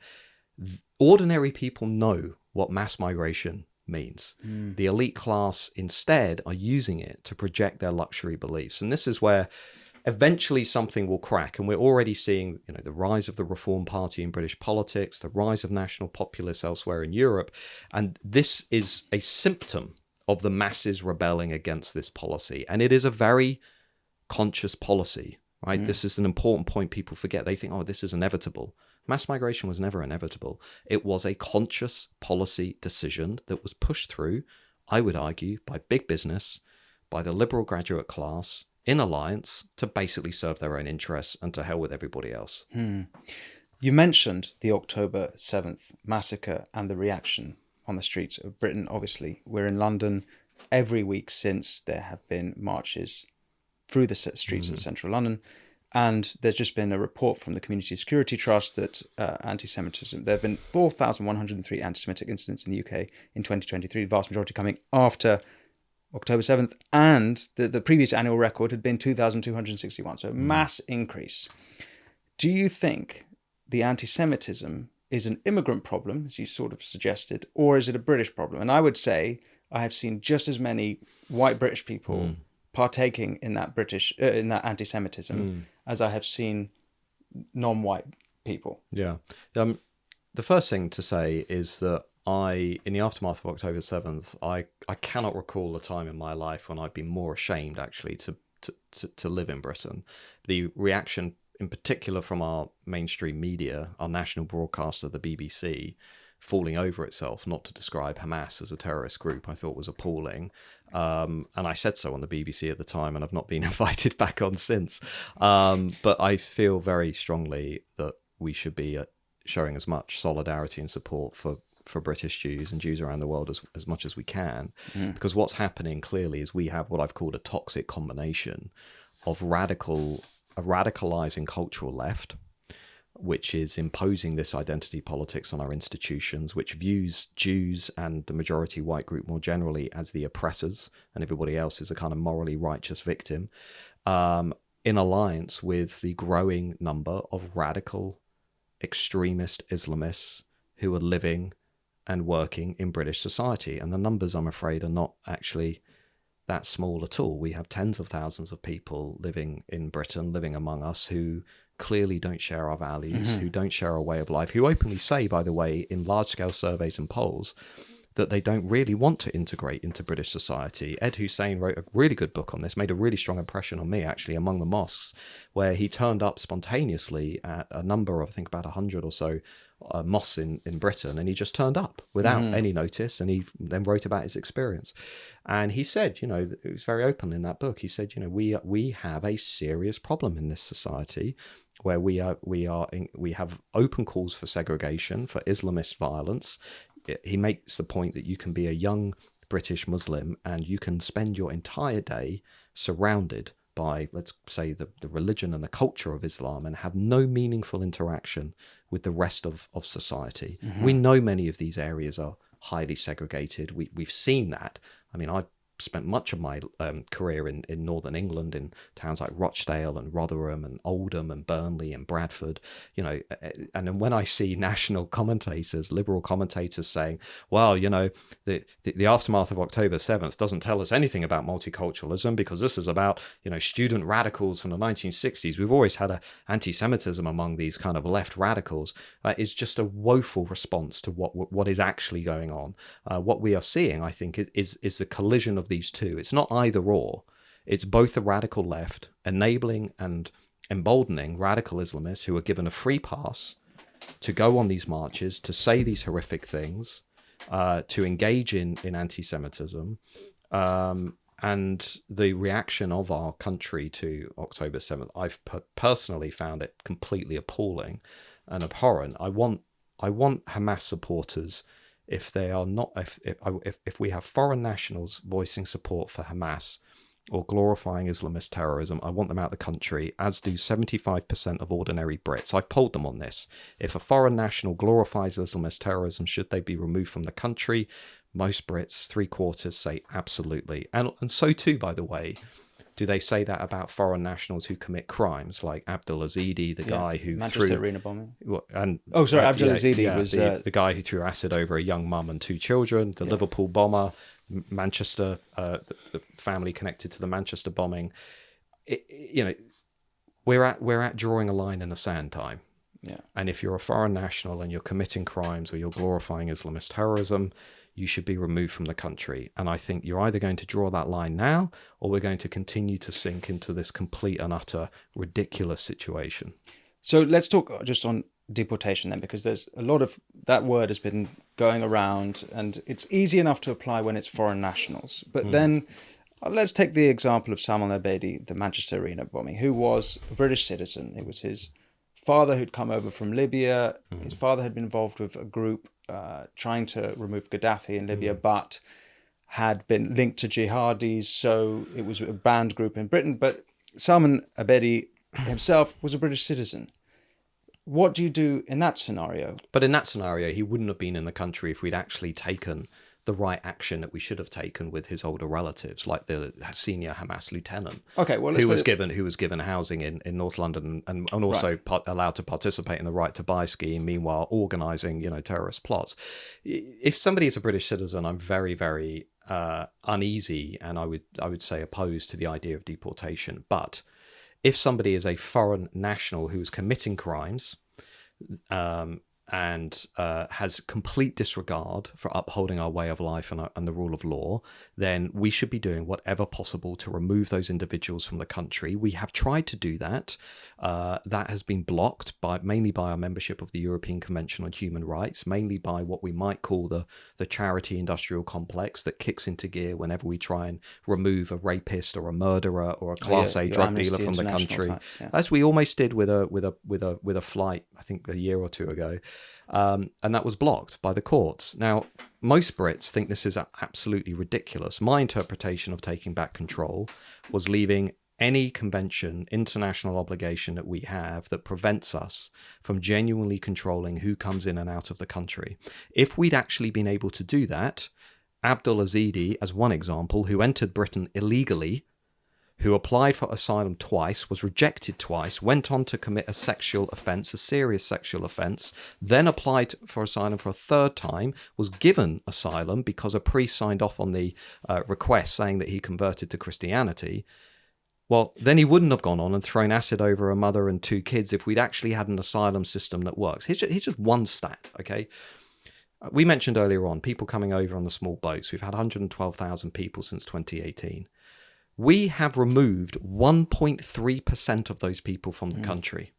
Ordinary people know what mass migration means. The elite class instead are using it to project their luxury beliefs. And this is where eventually something will crack. And we're already seeing, the rise of the Reform Party in British politics, the rise of national populists elsewhere in Europe. And this is a symptom of the masses rebelling against this policy. And it is a very conscious policy, right? This is an important point people forget. They think, oh, this is inevitable. Mass migration was never inevitable. It was a conscious policy decision that was pushed through, I would argue, by big business, by the liberal graduate class, in alliance, to basically serve their own interests and to hell with everybody else. You mentioned the October 7th massacre and the reaction on the streets of Britain. Obviously, we're in London every week since. There have been marches through the streets of central London. And there's just been a report from the Community Security Trust that anti-Semitism, there have been 4,103 anti-Semitic incidents in the UK in 2023, the vast majority coming after October 7th. And the previous annual record had been 2,261. So a mass increase. Do you think the anti-Semitism is an immigrant problem, as you sort of suggested, or is it a British problem? And I would say I have seen just as many white British people partaking in that anti-Semitism as I have seen non-white people. Yeah. The first thing to say is that in the aftermath of October 7th, I cannot recall a time in my life when I've been more ashamed, actually, to live in Britain. The reaction, in particular from our mainstream media, our national broadcaster, the BBC, falling over itself, not to describe Hamas as a terrorist group, I thought was appalling. And I said so on the BBC at the time, and I've not been invited back on since. But I feel very strongly that we should be showing as much solidarity and support for British Jews and Jews around the world as much as we can. Because what's happening clearly is we have what I've called a toxic combination of a radicalizing cultural left, which is imposing this identity politics on our institutions, which views Jews and the majority white group more generally as the oppressors, and everybody else is a kind of morally righteous victim, in alliance with the growing number of radical extremist Islamists who are living and working in British society. And the numbers, I'm afraid, are not actually that small at all. We have tens of thousands of people living in Britain, living among us, who clearly don't share our values, who don't share our way of life, who openly say, by the way, in large-scale surveys and polls, that they don't really want to integrate into British society. Ed Hussein wrote a really good book on this, made a really strong impression on me, actually, among the mosques, where he turned up spontaneously at a number of, I think, about 100 or so mosques in Britain, and he just turned up without any notice, and he then wrote about his experience. And he said, it was very open in that book, he said, we have a serious problem in this society where we have open calls for segregation, for Islamist violence. He makes the point that you can be a young British Muslim and you can spend your entire day surrounded by, let's say, the religion and the culture of Islam and have no meaningful interaction with the rest of society. We know many of these areas are highly segregated. We've seen that. I mean, I spent much of my career in northern England, in towns like Rochdale and Rotherham and Oldham and Burnley and Bradford, and then when I see national commentators, liberal commentators saying, well, the aftermath of October 7th doesn't tell us anything about multiculturalism because this is about, student radicals from the 1960s. We've always had a anti-Semitism among these kind of left radicals. Is just a woeful response to what is actually going on. What we are seeing, I think, is the collision of these two. It's not either or. It's both the radical left enabling and emboldening radical Islamists who are given a free pass to go on these marches, to say these horrific things, to engage in anti-Semitism, and the reaction of our country to October 7th. I've personally found it completely appalling and abhorrent. I want Hamas supporters, if they are not, if we have foreign nationals voicing support for Hamas or glorifying Islamist terrorism, I want them out of the country, as do 75% of ordinary Brits. I've polled them on this. If a foreign national glorifies Islamist terrorism, should they be removed from the country? Most Brits, 3/4, say absolutely. And so too, by the way, do they say that about foreign nationals who commit crimes, like Abdul Azidi, the guy who Manchester Arena bombing? Abdul Azidi was the guy who threw acid over a young mum and two children. The Liverpool bomber, Manchester, the family connected to the Manchester bombing. We're at drawing a line in the sand time. Yeah. And if you're a foreign national and you're committing crimes or you're glorifying Islamist terrorism, you should be removed from the country. And I think you're either going to draw that line now, or we're going to continue to sink into this complete and utter ridiculous situation. So let's talk just on deportation then, because there's a lot of that word has been going around, and it's easy enough to apply when it's foreign nationals. But then let's take the example of Salman Abedi, the Manchester Arena bombing, who was a British citizen. It was his father who'd come over from Libya. His father had been involved with a group trying to remove Gaddafi in Libya, but had been linked to jihadis. So it was a banned group in Britain. But Salman Abedi himself was a British citizen. What do you do in that scenario? But in that scenario, he wouldn't have been in the country if we'd actually taken the right action that we should have taken with his older relatives, like the senior Hamas lieutenant, Okay, well, who was given housing in North London and also allowed to participate in the right to buy scheme, meanwhile organising terrorist plots. If somebody is a British citizen, I'm very, very uneasy, and I would say opposed to the idea of deportation. But if somebody is a foreign national who is committing crimes and has complete disregard for upholding our way of life and the rule of law, then we should be doing whatever possible to remove those individuals from the country. We have tried to do that. That has been blocked mainly by our membership of the European Convention on Human Rights, mainly by what we might call the charity industrial complex that kicks into gear whenever we try and remove a rapist or a murderer or a Class A drug dealer from the country, as we almost did with a flight, I think a year or two ago. And that was blocked by the courts. Now, most Brits think this is absolutely ridiculous. My interpretation of taking back control was leaving any convention, international obligation that we have that prevents us from genuinely controlling who comes in and out of the country. If we'd actually been able to do that, Abdul Azidi, as one example, who entered Britain illegally, who applied for asylum twice, was rejected twice, went on to commit a sexual offence, a serious sexual offence, then applied for asylum for a third time, was given asylum because a priest signed off on the request saying that he converted to Christianity. Well, then he wouldn't have gone on and thrown acid over a mother and two kids if we'd actually had an asylum system that works. Here's just one stat, okay? We mentioned earlier on people coming over on the small boats. We've had 112,000 people since 2018. We have removed 1.3% of those people from the country.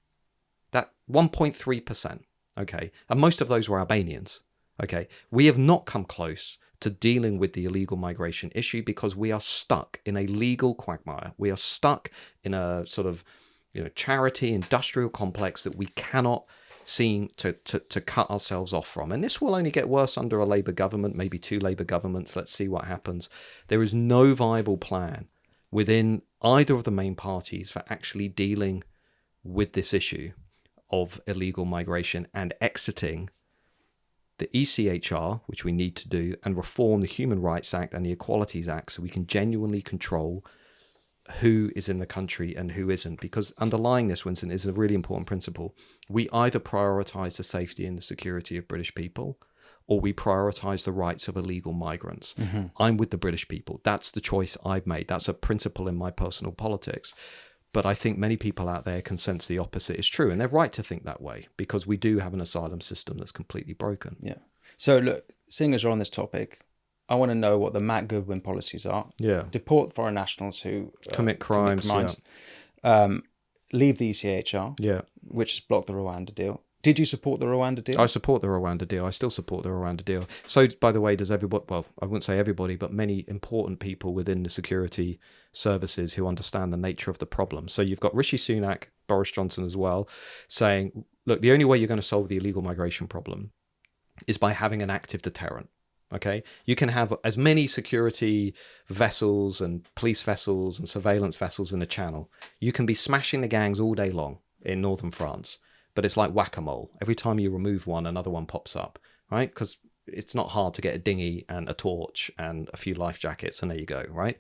That 1.3%, okay? And most of those were Albanians, okay? We have not come close to dealing with the illegal migration issue because we are stuck in a legal quagmire. We are stuck in a sort of charity industrial complex that we cannot seem to cut ourselves off from. And this will only get worse under a Labour government, maybe two Labour governments. Let's see what happens. There is no viable plan within either of the main parties for actually dealing with this issue of illegal migration and exiting the ECHR, which we need to do, and reform the Human Rights Act and the Equalities Act so we can genuinely control who is in the country and who isn't. Because underlying this, Winston, is a really important principle. We either prioritise the safety and the security of British people, or we prioritise the rights of illegal migrants. I'm with the British people. That's the choice I've made. That's a principle in my personal politics. But I think many people out there can sense the opposite is true. And they're right to think that way because we do have an asylum system that's completely broken. Yeah. So look, seeing as we're on this topic, I want to know what the Matt Goodwin policies are. Yeah. Deport foreign nationals who commit crimes. Leave the ECHR, which has blocked the Rwanda deal. Did you support the Rwanda deal? I support the Rwanda deal. I still support the Rwanda deal. So, by the way, does everybody, well, I wouldn't say everybody, but many important people within the security services who understand the nature of the problem. So you've got Rishi Sunak, Boris Johnson as well, saying, look, the only way you're going to solve the illegal migration problem is by having an active deterrent. Okay, you can have as many security vessels and police vessels and surveillance vessels in the channel. You can be smashing the gangs all day long in northern France. But it's like whack-a-mole. Every time you remove one, another one pops up, right? Because it's not hard to get a dinghy and a torch and a few life jackets, and there you go, right?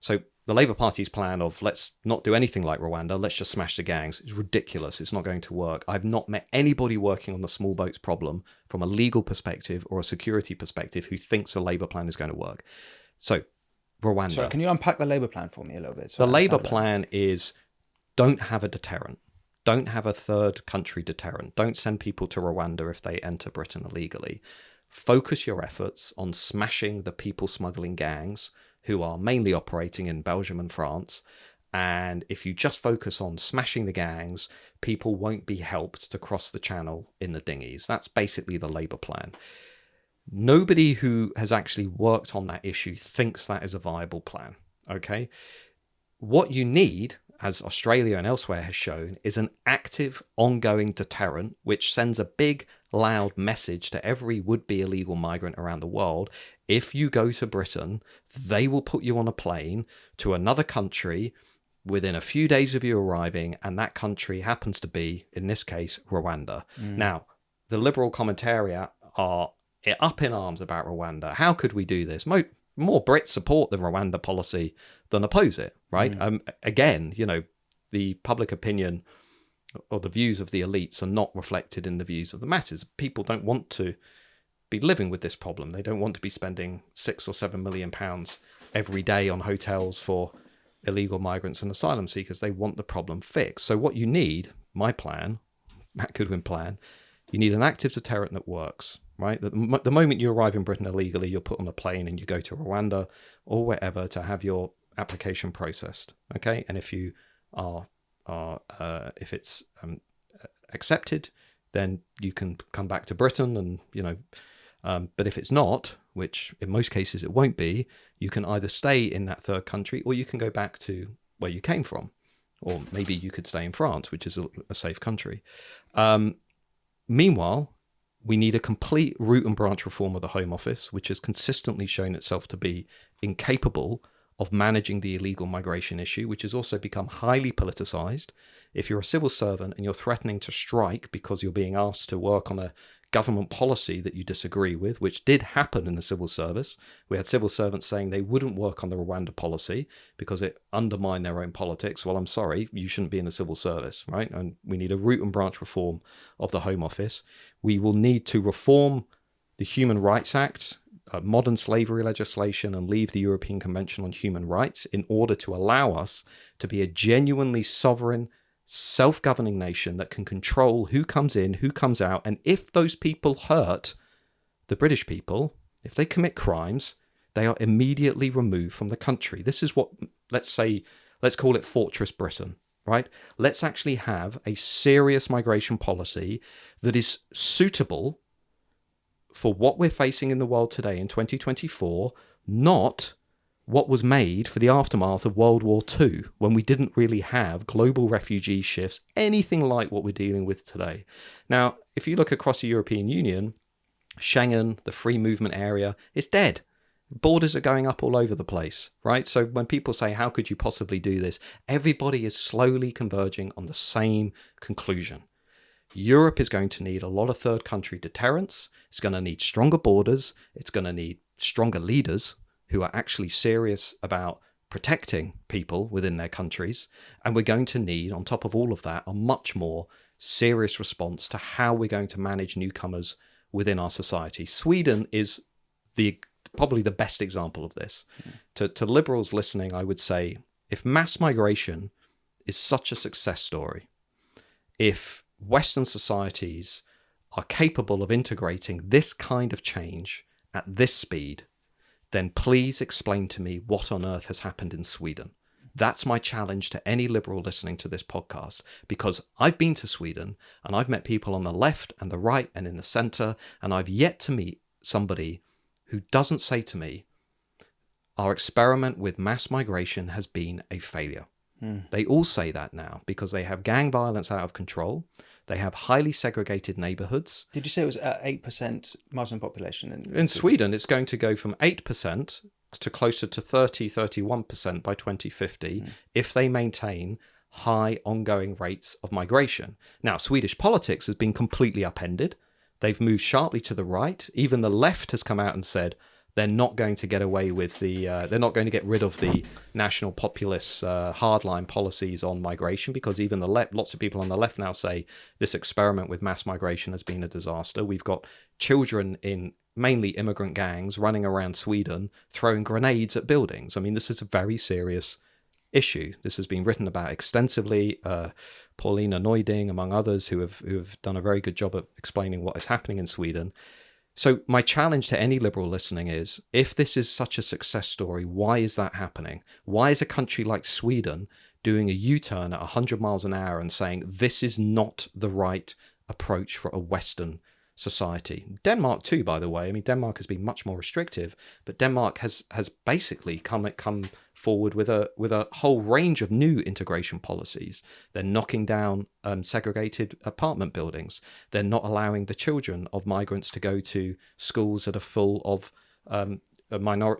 So the Labour Party's plan of let's not do anything like Rwanda, let's just smash the gangs, is ridiculous. It's not going to work. I've not met anybody working on the small boats problem from a legal perspective or a security perspective who thinks the Labour plan is going to work. So Rwanda. Sorry, can you unpack the Labour plan for me a little bit? The Labour plan is don't have a deterrent. Don't have a third country deterrent. Don't send people to Rwanda if they enter Britain illegally. focus your efforts on smashing the people smuggling gangs who are mainly operating in Belgium and France. And if you just focus on smashing the gangs, people won't be helped to cross the channel in the dinghies. That's basically the Labour plan. Nobody who has actually worked on that issue thinks that is a viable plan. Okay? What you need, as Australia and elsewhere has shown, is an active, ongoing deterrent which sends a big, loud message to every would-be illegal migrant around the world. If you go to Britain, they will put you on a plane to another country within a few days of you arriving, and that country happens to be, in this case, Rwanda. Now, the liberal commentariat are up in arms about Rwanda. How could we do this? More Brits support the Rwanda policy than oppose it, right? Again, the public opinion or the views of the elites are not reflected in the views of the masses. People don't want to be living with this problem. They don't want to be spending £6 or £7 million every day on hotels for illegal migrants and asylum seekers. They want the problem fixed. So what you need, my plan, Matt Goodwin plan, you need an active deterrent that works, right? The moment you arrive in Britain illegally, you're put on a plane and you go to Rwanda or wherever to have your application processed, okay? And if you if it's accepted, then you can come back to Britain and, but if it's not, which in most cases it won't be, you can either stay in that third country or you can go back to where you came from. Or maybe you could stay in France, which is a safe country. Meanwhile, we need a complete root and branch reform of the Home Office, which has consistently shown itself to be incapable of managing the illegal migration issue, which has also become highly politicized. If you're a civil servant and you're threatening to strike because you're being asked to work on a government policy that you disagree with, which did happen in the civil service. We had civil servants saying they wouldn't work on the Rwanda policy because it undermined their own politics. Well, I'm sorry, you shouldn't be in the civil service, right? And we need a root and branch reform of the Home Office. We will need to reform the Human Rights Act, modern slavery legislation, and leave the European Convention on Human Rights in order to allow us to be a genuinely sovereign, self-governing nation that can control who comes in, who comes out, and if those people hurt the British people, if they commit crimes, they are immediately removed from the country. This is what, let's call it Fortress Britain, right? Let's actually have a serious migration policy that is suitable for what we're facing in the world today in 2024, not what was made for the aftermath of World War II, when we didn't really have global refugee shifts, anything like what we're dealing with today. Now, if you look across the European Union, Schengen, the free movement area, is dead. Borders are going up all over the place, right? So when people say, how could you possibly do this? Everybody is slowly converging on the same conclusion. Europe is going to need a lot of third country deterrence. It's going to need stronger borders. It's going to need stronger leaders who are actually serious about protecting people within their countries. And we're going to need, on top of all of that, a much more serious response to how we're going to manage newcomers within our society. Sweden is probably the best example of this. To liberals listening, I would say, if mass migration is such a success story, if Western societies are capable of integrating this kind of change at this speed, then please explain to me what on earth has happened in Sweden. That's my challenge to any liberal listening to this podcast, because I've been to Sweden and I've met people on the left and the right and in the center, and I've yet to meet somebody who doesn't say to me, our experiment with mass migration has been a failure. They all say that now because they have gang violence out of control. They have highly segregated neighborhoods. Did you say it was 8% Muslim population? In Sweden, it's going to go from 8% to closer to 31% by 2050 if they maintain high ongoing rates of migration. Now, Swedish politics has been completely upended. They've moved sharply to the right. Even the left has come out and said they're not going to get away with they're not going to get rid of the national populist hardline policies on migration, because even the left, lots of people on the left now say this experiment with mass migration has been a disaster. We've got children in mainly immigrant gangs running around Sweden throwing grenades at buildings. I mean, this is a very serious issue. This has been written about extensively. Paulina Neuding, among others, who have done a very good job of explaining what is happening in Sweden. So my challenge to any liberal listening is, if this is such a success story, why is that happening? Why is a country like Sweden doing a U-turn at 100 miles an hour and saying this is not the right approach for a Western society? Denmark too, by the way. I mean, Denmark has been much more restrictive, but Denmark has basically come forward with a whole range of new integration policies. They're knocking down segregated apartment buildings. They're not allowing the children of migrants to go to schools that are full of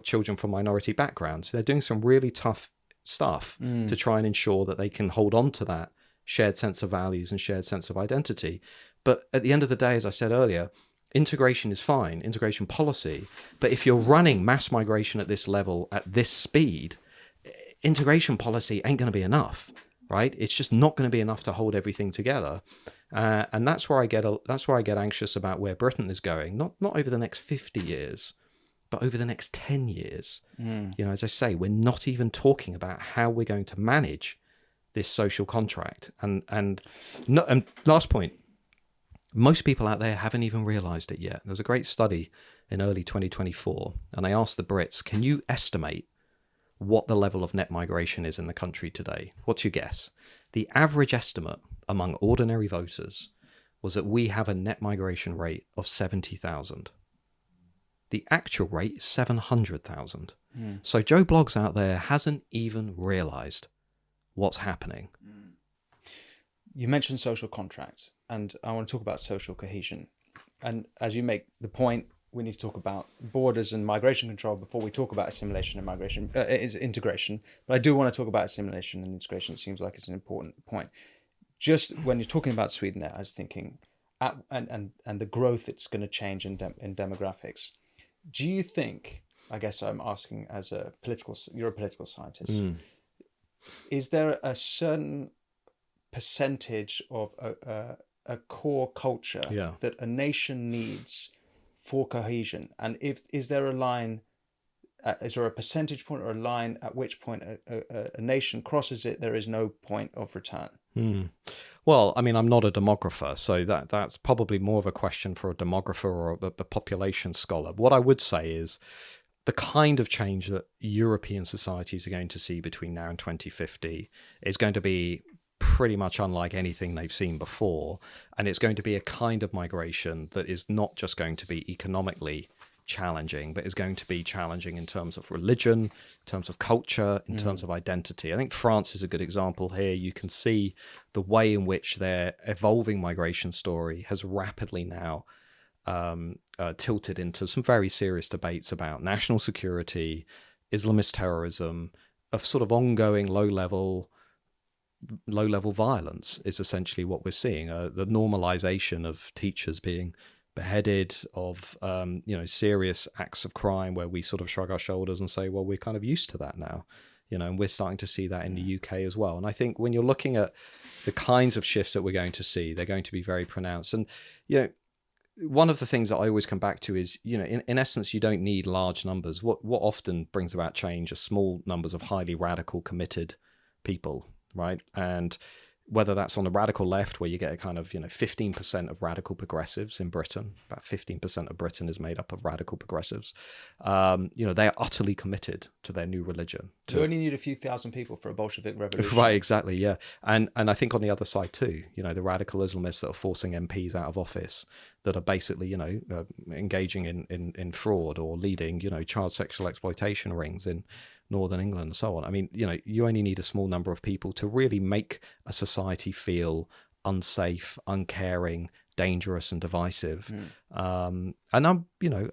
children from minority backgrounds. They're doing some really tough stuff to try and ensure that they can hold on to that shared sense of values and shared sense of identity. But at the end of the day, as I said earlier, integration is fine, integration policy. But if you're running mass migration at this level, at this speed, integration policy ain't going to be enough, right? It's just not going to be enough to hold everything together. And that's where I get anxious about where Britain is going, not over the next 50 years, but over the next 10 years. You know, as I say, we're not even talking about how we're going to manage this social contract. And last point, most people out there haven't even realized it yet. There was a great study in early 2024, and I asked the Brits, can you estimate what the level of net migration is in the country today? What's your guess? The average estimate among ordinary voters was that we have a net migration rate of 70,000. The actual rate is 700,000. So Joe Bloggs out there hasn't even realized what's happening. You mentioned social contracts, and I want to talk about social cohesion. And as you make the point, we need to talk about borders and migration control before we talk about assimilation and migration, is integration. But I do want to talk about assimilation and integration. It seems like it's an important point. Just when you're talking about Sweden there, I was thinking, and the growth it's going to change in demographics. Do you think, I guess I'm asking as you're a political scientist, is there a certain percentage of a core culture that a nation needs for cohesion? And is there a line, is there a percentage point or a line at which point a nation crosses it, there is no point of return? Well, I mean, I'm not a demographer, so that's probably more of a question for a demographer or a population scholar. What I would say is the kind of change that European societies are going to see between now and 2050 is going to be pretty much unlike anything they've seen before. And it's going to be a kind of migration that is not just going to be economically challenging, but is going to be challenging in terms of religion, in terms of culture, in terms of identity. I think France is a good example here. You can see the way in which their evolving migration story has rapidly now tilted into some very serious debates about national security, Islamist terrorism, of sort of ongoing low-level violence is essentially what we're seeing. The normalization of teachers being beheaded, of serious acts of crime where we sort of shrug our shoulders and say, well, we're kind of used to that now, and we're starting to see that in the UK as well. And I think when you're looking at the kinds of shifts that we're going to see, they're going to be very pronounced. And one of the things that I always come back to is, in essence, you don't need large numbers. What often brings about change are small numbers of highly radical, committed people, right? And whether that's on the radical left, where you get a kind of 15% of radical progressives in Britain, about 15% of Britain is made up of radical progressives. They are utterly committed to their new religion. You only need a few thousand people for a Bolshevik revolution. Right, exactly, yeah. And I think on the other side too, the radical Islamists that are forcing MPs out of office, that are basically, engaging in fraud or leading, child sexual exploitation rings in Northern England and so on. I mean, you only need a small number of people to really make a society feel unsafe, uncaring, dangerous and divisive. And I'm,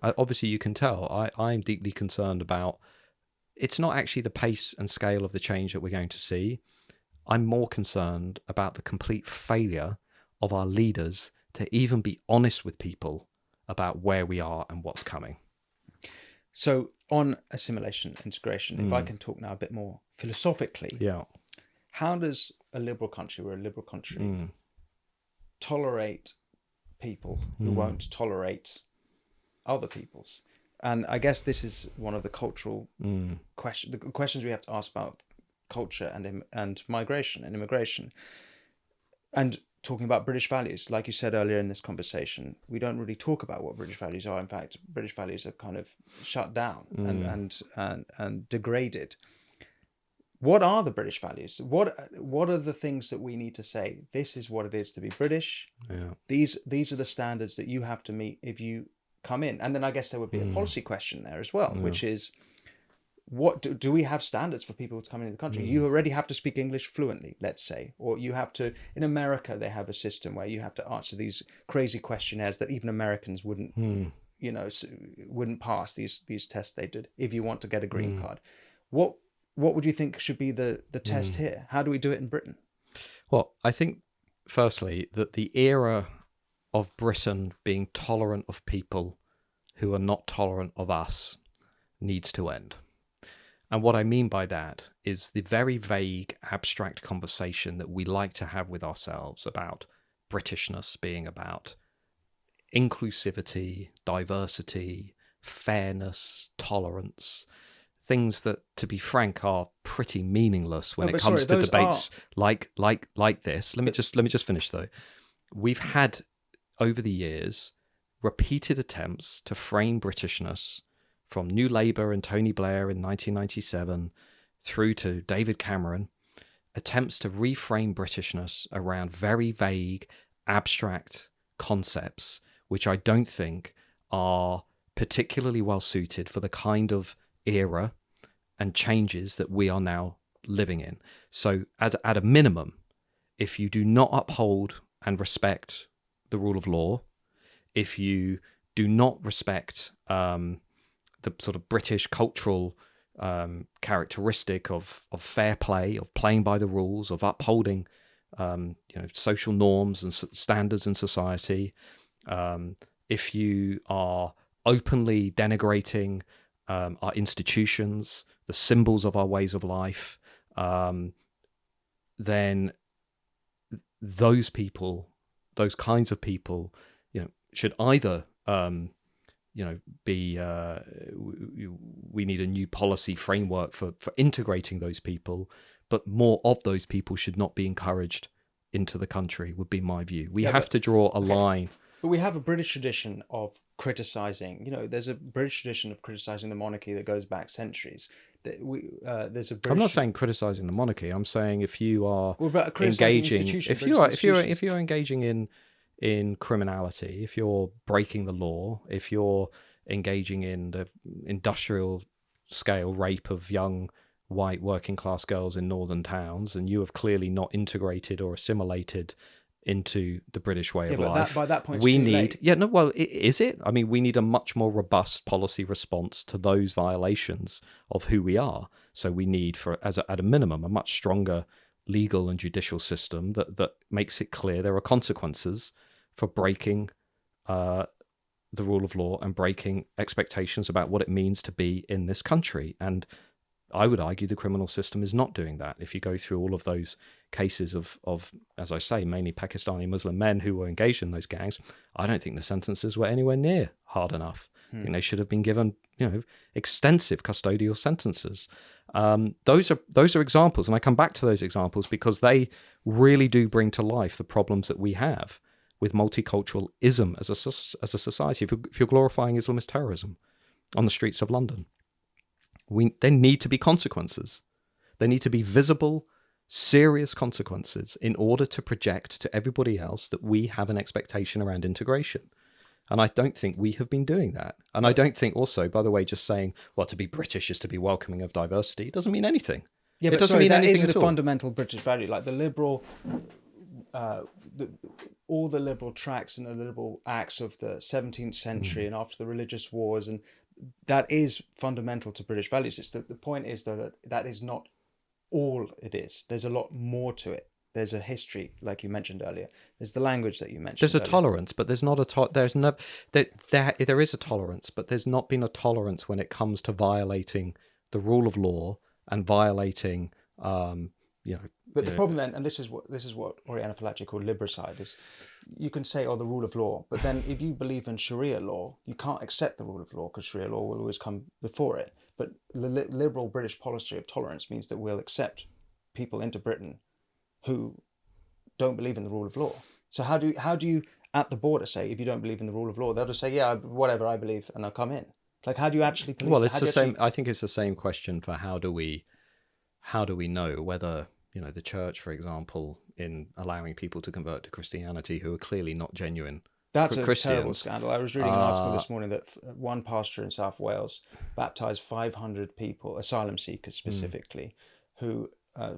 obviously you can tell, I'm deeply concerned about, it's not actually the pace and scale of the change that we're going to see. I'm more concerned about the complete failure of our leaders to even be honest with people about where we are and what's coming. So on assimilation, integration, if I can talk now a bit more philosophically, how does a liberal country, we're a liberal country, tolerate people who won't tolerate other peoples? And I guess this is one of the cultural questions we have to ask about culture and migration and immigration. And talking about British values. Like you said earlier in this conversation, we don't really talk about what British values are. In fact, British values are kind of shut down and degraded. What are the British values? What are the things that we need to say? This is what it is to be British. Yeah. These are the standards that you have to meet if you come in. And then I guess there would be a policy question there as well, which is, what do we have standards for people to come into the country? You already have to speak English fluently, let's say, or you have to. In America, they have a system where you have to answer these crazy questionnaires that even Americans wouldn't, wouldn't pass these tests they did if you want to get a green card. What would you think should be the test here? How do we do it in Britain? Well, I think, firstly, that the era of Britain being tolerant of people who are not tolerant of us needs to end. And what I mean by that is the very vague, abstract conversation that we like to have with ourselves about Britishness being about inclusivity, diversity, fairness, tolerance, things that, to be frank, are pretty meaningless when it comes to debates like this. Let me just finish though. We've had over the years repeated attempts to frame Britishness, from New Labour and Tony Blair in 1997 through to David Cameron, attempts to reframe Britishness around very vague, abstract concepts, which I don't think are particularly well suited for the kind of era and changes that we are now living in. So at a minimum, if you do not uphold and respect the rule of law, if you do not respect the sort of British cultural characteristic of fair play, of playing by the rules, of upholding social norms and standards in society, if you are openly denigrating our institutions, the symbols of our ways of life, then those people, those kinds of people, should either be we need a new policy framework for integrating those people, but more of those people should not be encouraged into the country, would be my view. We have to draw a line. But we have a British tradition of criticising. There's a British tradition of criticising the monarchy that goes back centuries. There's a British... I'm not saying criticising the monarchy. I'm saying if you are engaging, if you're engaging in criminality, if you're breaking the law, if you're engaging in the industrial scale rape of young white working class girls in northern towns, and you have clearly not integrated or assimilated into the British way of life. By that point, we need late. Is it? I mean, we need a much more robust policy response to those violations of who we are. So we need, at a minimum, a much stronger legal and judicial system that makes it clear there are consequences for breaking the rule of law and breaking expectations about what it means to be in this country. And I would argue the criminal system is not doing that. If you go through all of those cases of, as I say, mainly Pakistani Muslim men who were engaged in those gangs, I don't think the sentences were anywhere near hard enough. I think they should have been given, extensive custodial sentences. Those are examples, and I come back to those examples because they really do bring to life the problems that we have with multiculturalism as a society. If you're glorifying Islamist terrorism on the streets of London, there need to be consequences. There need to be visible, serious consequences in order to project to everybody else that we have an expectation around integration. And I don't think we have been doing that. And I don't think also, by the way, just saying, well, to be British is to be welcoming of diversity, doesn't mean anything. Yeah, but doesn't mean anything isn't at a all. Fundamental British value. Like the liberal, all the liberal tracts and the liberal acts of the 17th century and after the religious wars, and that is fundamental to British values. It's the point is, though, that is not all it is. There's a lot more to it. There's a history, like you mentioned earlier. There's the language that you mentioned. There's a tolerance, but there's not there is a tolerance, but there's not been a tolerance when it comes to violating the rule of law and violating, But the problem then, and this is what Oriana Fallaci called libericide, is you can say, the rule of law, but then if you believe in Sharia law, you can't accept the rule of law because Sharia law will always come before it. But the liberal British policy of tolerance means that we'll accept people into Britain who don't believe in the rule of law. So how do you at the border say, if you don't believe in the rule of law, they'll just say, yeah, whatever, I believe, and I'll come in. Like, how do you actually police Well, it? it's How the do you same. actually... I think it's the same question for how do we know whether, the church, for example, in allowing people to convert to Christianity who are clearly not genuine That's a Christians. terrible scandal. I was reading an article this morning that one pastor in South Wales baptized 500 people, asylum seekers specifically, who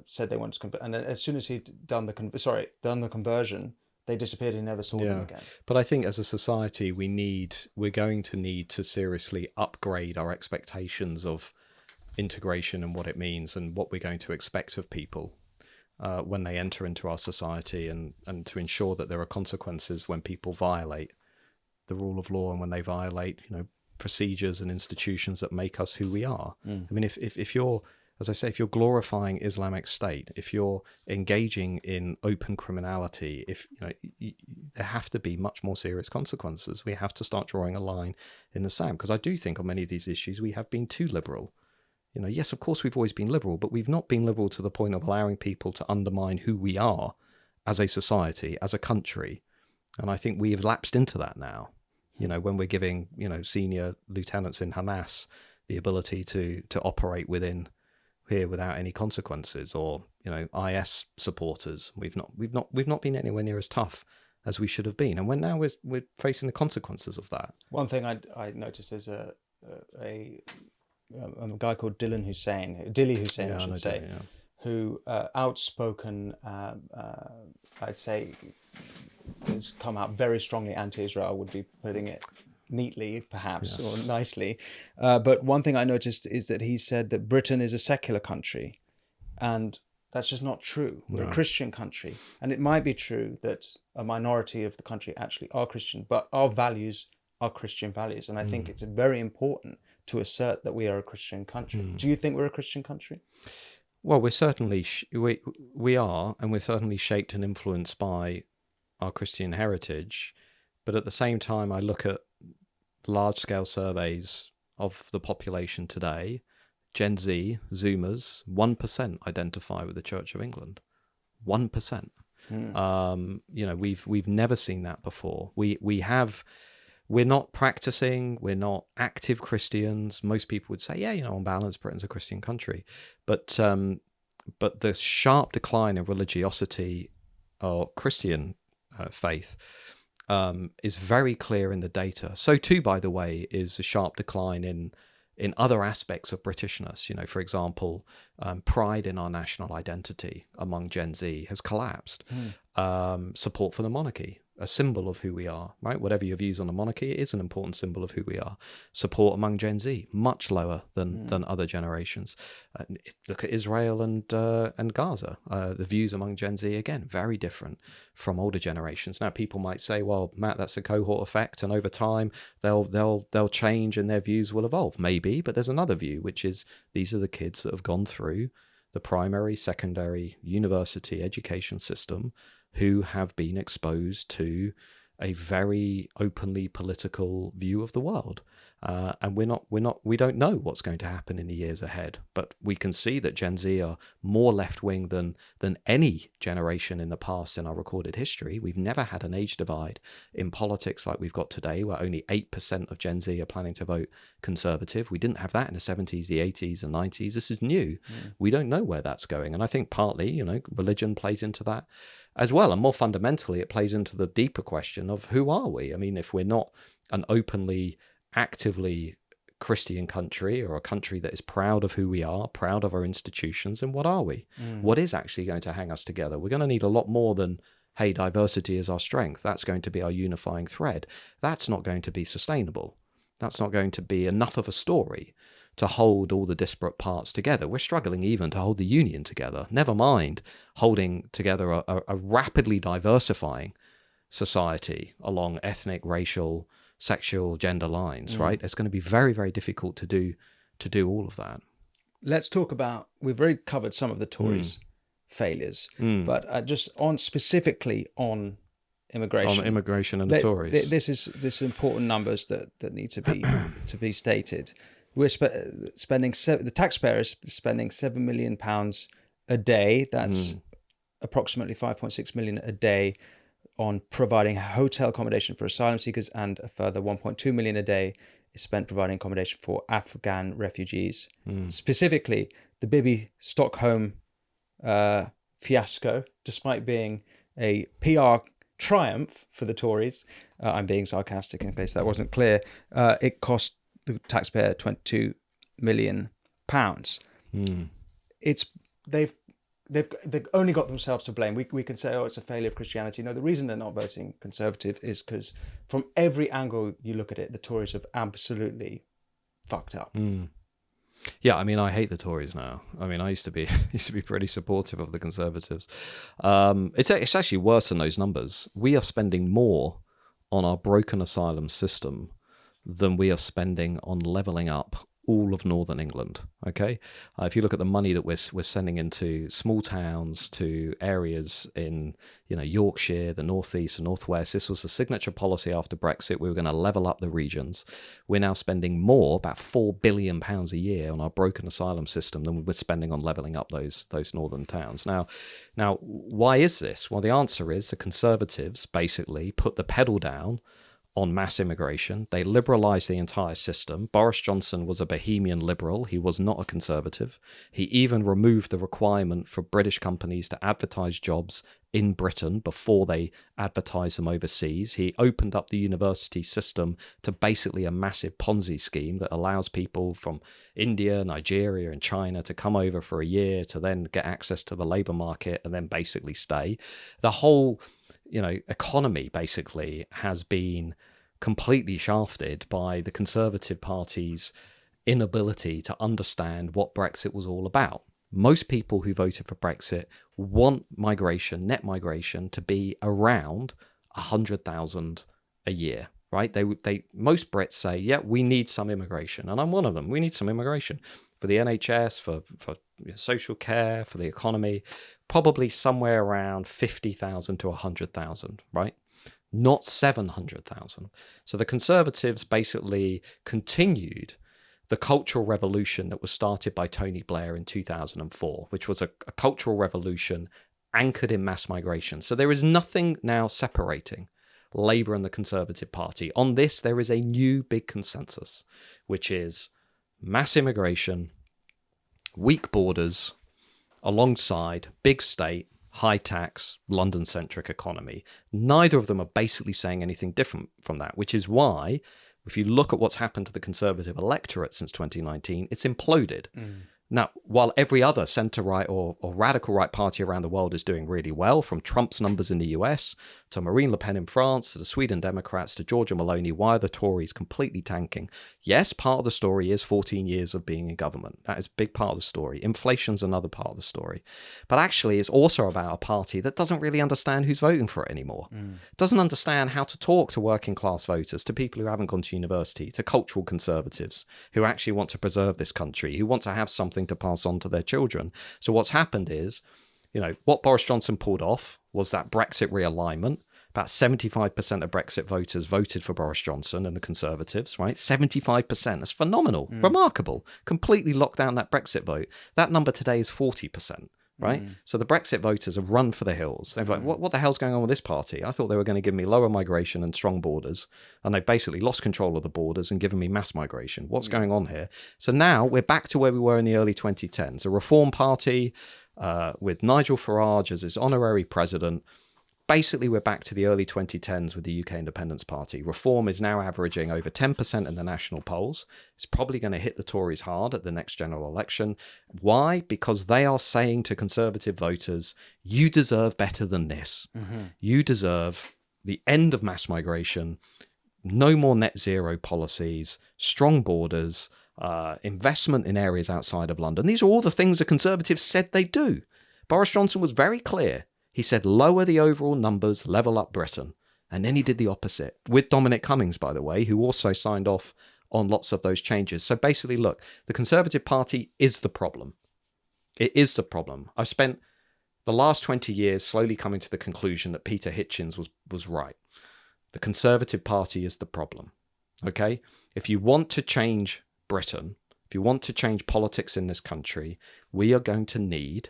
said they wanted to convert. And as soon as he'd done the conversion, they disappeared. He never saw them again. But I think as a society, we're going to need to seriously upgrade our expectations of integration and what it means and what we're going to expect of people when they enter into our society, and to ensure that there are consequences when people violate the rule of law and when they violate, procedures and institutions that make us who we are. I mean, if you're, as I say, if you're glorifying Islamic State, if you're engaging in open criminality, there have to be much more serious consequences. We have to start drawing a line in the sand, because I do think on many of these issues we have been too liberal. Yes, of course we've always been liberal, but we've not been liberal to the point of allowing people to undermine who we are as a society, as a country. And I think we have lapsed into that now. When we're giving, senior lieutenants in Hamas the ability to operate within here without any consequences, or IS supporters, we've not been anywhere near as tough as we should have been, and now we're facing the consequences of that. One thing I noticed is a guy called Dilly Hussein, I should say, who outspoken, I'd say, has come out very strongly anti-Israel, would be putting it neatly, perhaps, or nicely. But one thing I noticed is that he said that Britain is a secular country, and that's just not true. We're a Christian country, and it might be true that a minority of the country actually are Christian, but our values are Christian values, and I think it's very important to assert that we are a Christian country. Do you think we're a Christian country? Well, we're certainly we are, and we're certainly shaped and influenced by our Christian heritage. But at the same time, I look at large-scale surveys of the population today. Gen Z, Zoomers, 1% identify with the Church of England. 1%. We've never seen that before. We're not practicing, we're not active Christians. Most people would say, on balance, Britain's a Christian country. But the sharp decline of religiosity or Christian faith is very clear in the data. So too, by the way, is a sharp decline in other aspects of Britishness. For example, pride in our national identity among Gen Z has collapsed. Support for the monarchy, a symbol of who we are, right? Whatever your views on the monarchy, it is an important symbol of who we are. Support among Gen Z, much lower than other generations. Look at Israel and Gaza. The views among Gen Z, again, very different from older generations. Now, people might say, well, Matt, that's a cohort effect, and over time they'll change and their views will evolve. Maybe, but there's another view, which is these are the kids that have gone through the primary, secondary, university education system who have been exposed to a very openly political view of the world. And we don't know what's going to happen in the years ahead, but we can see that Gen Z are more left-wing than any generation in the past in our recorded history. We've never had an age divide in politics like we've got today, where only 8% of Gen Z are planning to vote Conservative. We didn't have that in the 70s, the 80s, and 90s. This is new. We don't know where that's going. And I think partly, religion plays into that as well. And more fundamentally, it plays into the deeper question of who are we? I mean, if we're not an openly, actively Christian country, or a country that is proud of who we are, proud of our institutions, then what are we? What is actually going to hang us together? We're going to need a lot more than, hey, diversity is our strength. That's going to be our unifying thread. That's not going to be sustainable. That's not going to be enough of a story to hold all the disparate parts together. We're struggling even to hold the union together, never mind holding together a rapidly diversifying society along ethnic, racial, sexual, gender lines, right? It's going to be very, very difficult to do all of that. Let's talk about, we've already covered some of the Tories' failures, but just specifically on immigration. On immigration and the Tories. This is important numbers that need to be stated. We're spending the taxpayer is spending £7 million a day. That's approximately 5.6 million a day on providing hotel accommodation for asylum seekers, and a further 1.2 million a day is spent providing accommodation for Afghan refugees. Specifically, the Bibi Stockholm fiasco, despite being a PR triumph for the Tories, I'm being sarcastic in case that wasn't clear, it cost the taxpayer £22 million. It's they've only got themselves to blame. We can say, oh, it's a failure of Christianity. No, the reason they're not voting Conservative is because from every angle you look at it, the Tories have absolutely fucked up. Yeah, I mean, I hate the Tories now. I mean, I used to be pretty supportive of the Conservatives. It's actually worse than those numbers. We are spending more on our broken asylum system than we are spending on levelling up all of northern England. Okay, if you look at the money that we're sending into small towns, to areas in Yorkshire, the northeast, and northwest, this was the signature policy after Brexit. We were going to level up the regions. We're now spending more, about £4 billion a year, on our broken asylum system than we're spending on levelling up those northern towns. Now, why is this? Well, the answer is the Conservatives basically put the pedal down on mass immigration. They liberalised the entire system. Boris Johnson was a bohemian liberal. He was not a conservative. He even removed the requirement for British companies to advertise jobs in Britain before they advertise them overseas. He opened up the university system to basically a massive Ponzi scheme that allows people from India, Nigeria, and China to come over for a year to then get access to the labour market and then basically stay. The whole economy basically has been completely shafted by the Conservative Party's inability to understand what Brexit was all about. Most people who voted for Brexit want migration, net migration, to be around 100,000 a year, right? Most Brits say, yeah, we need some immigration, and I'm one of them. We need some immigration for the NHS, for social care, for the economy, probably somewhere around 50,000 to 100,000, right? Not 700,000. So the Conservatives basically continued the cultural revolution that was started by Tony Blair in 2004, which was a cultural revolution anchored in mass migration. So there is nothing now separating Labour and the Conservative Party. On this, there is a new big consensus, which is mass immigration, weak borders, alongside big state, high tax, London-centric economy. Neither of them are basically saying anything different from that, which is why, if you look at what's happened to the Conservative electorate since 2019, it's imploded. Now, while every other centre-right or radical right party around the world is doing really well, from Trump's numbers in the US to Marine Le Pen in France to the Sweden Democrats to Giorgia Meloni, why are the Tories completely tanking? Yes, part of the story is 14 years of being in government. That is a big part of the story. Inflation's another part of the story. But actually, it's also about a party that doesn't really understand who's voting for it anymore. Doesn't understand how to talk to working class voters, to people who haven't gone to university, to cultural conservatives who actually want to preserve this country, who want to have something to pass on to their children. So what's happened is, what Boris Johnson pulled off was that Brexit realignment. About 75% of Brexit voters voted for Boris Johnson and the Conservatives, right? 75%. That's phenomenal, remarkable. Completely locked down that Brexit vote. That number today is 40%. Right? So the Brexit voters have run for the hills. They're like, what the hell's going on with this party? I thought they were going to give me lower migration and strong borders, and they've basically lost control of the borders and given me mass migration. What's going on here? So now we're back to where we were in the early 2010s. A reform party with Nigel Farage as its honorary president. Basically, we're back to the early 2010s with the UK Independence Party. Reform is now averaging over 10% in the national polls. It's probably going to hit the Tories hard at the next general election. Why? Because they are saying to Conservative voters, you deserve better than this. You deserve the end of mass migration, no more net zero policies, strong borders, investment in areas outside of London. These are all the things the Conservatives said they'd do. Boris Johnson was very clear. He said, lower the overall numbers, level up Britain. And then he did the opposite, with Dominic Cummings, by the way, who also signed off on lots of those changes. So basically, look, the Conservative Party is the problem. It is the problem. I've spent the last 20 years slowly coming to the conclusion that Peter Hitchens was right. The Conservative Party is the problem. Okay? If you want to change Britain, if you want to change politics in this country, we are going to need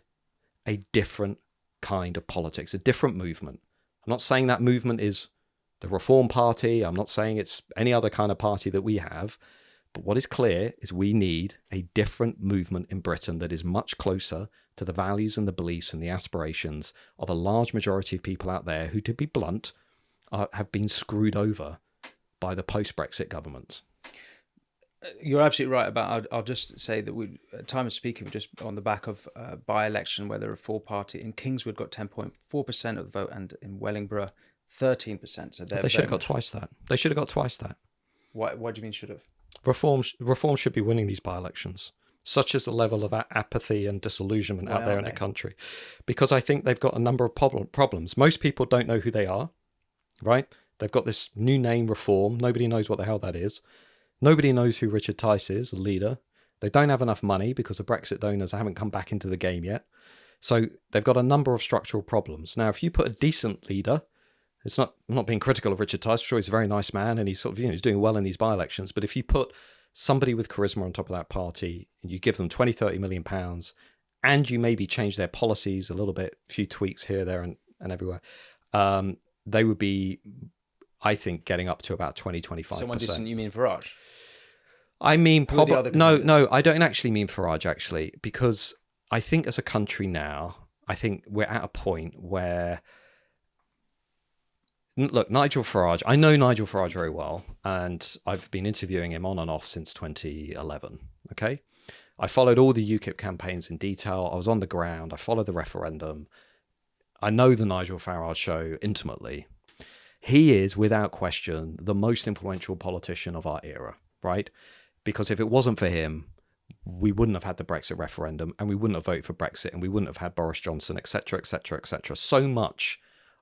a different kind of politics, a different movement. I'm not saying that movement is the Reform Party. I'm not saying it's any other kind of party that we have. But what is clear is we need a different movement in Britain that is much closer to the values and the beliefs and the aspirations of a large majority of people out there who, to be blunt, have been screwed over by the post-Brexit governments. You're absolutely right about. I'll just say that we, at time of speaking, we're just on the back of by-election where the Reform Party in Kingswood got 10.4% of the vote, and in Wellingborough 13%. So they should have got twice that. They should have got twice that. What do you mean should have? Reform should be winning these by-elections. Such is the level of apathy and disillusionment out there in the country, because I think they've got a number of problems. Most people don't know who they are, right? They've got this new name, Reform. Nobody knows what the hell that is. Nobody knows who Richard Tice is, the leader. They don't have enough money because the Brexit donors haven't come back into the game yet. So they've got a number of structural problems. Now, if you put a decent leader, I'm not being critical of Richard Tice. I'm sure he's a very nice man and he's sort of, he's doing well in these by-elections. But if you put somebody with charisma on top of that party and you give them 20, 30 million pounds and you maybe change their policies a little bit, a few tweaks here, there and everywhere, they would be, I think, getting up to about 20, 25%. Someone decent, you mean Farage? I mean, no, I don't actually mean Farage, actually, because I think as a country now, I think we're at a point where, look, Nigel Farage, I know Nigel Farage very well, and I've been interviewing him on and off since 2011, okay? I followed all the UKIP campaigns in detail. I was on the ground. I followed the referendum. I know the Nigel Farage show intimately. He is, without question, the most influential politician of our era, right? Because if it wasn't for him, we wouldn't have had the Brexit referendum and we wouldn't have voted for Brexit and we wouldn't have had Boris Johnson, etc., etc., etc. So much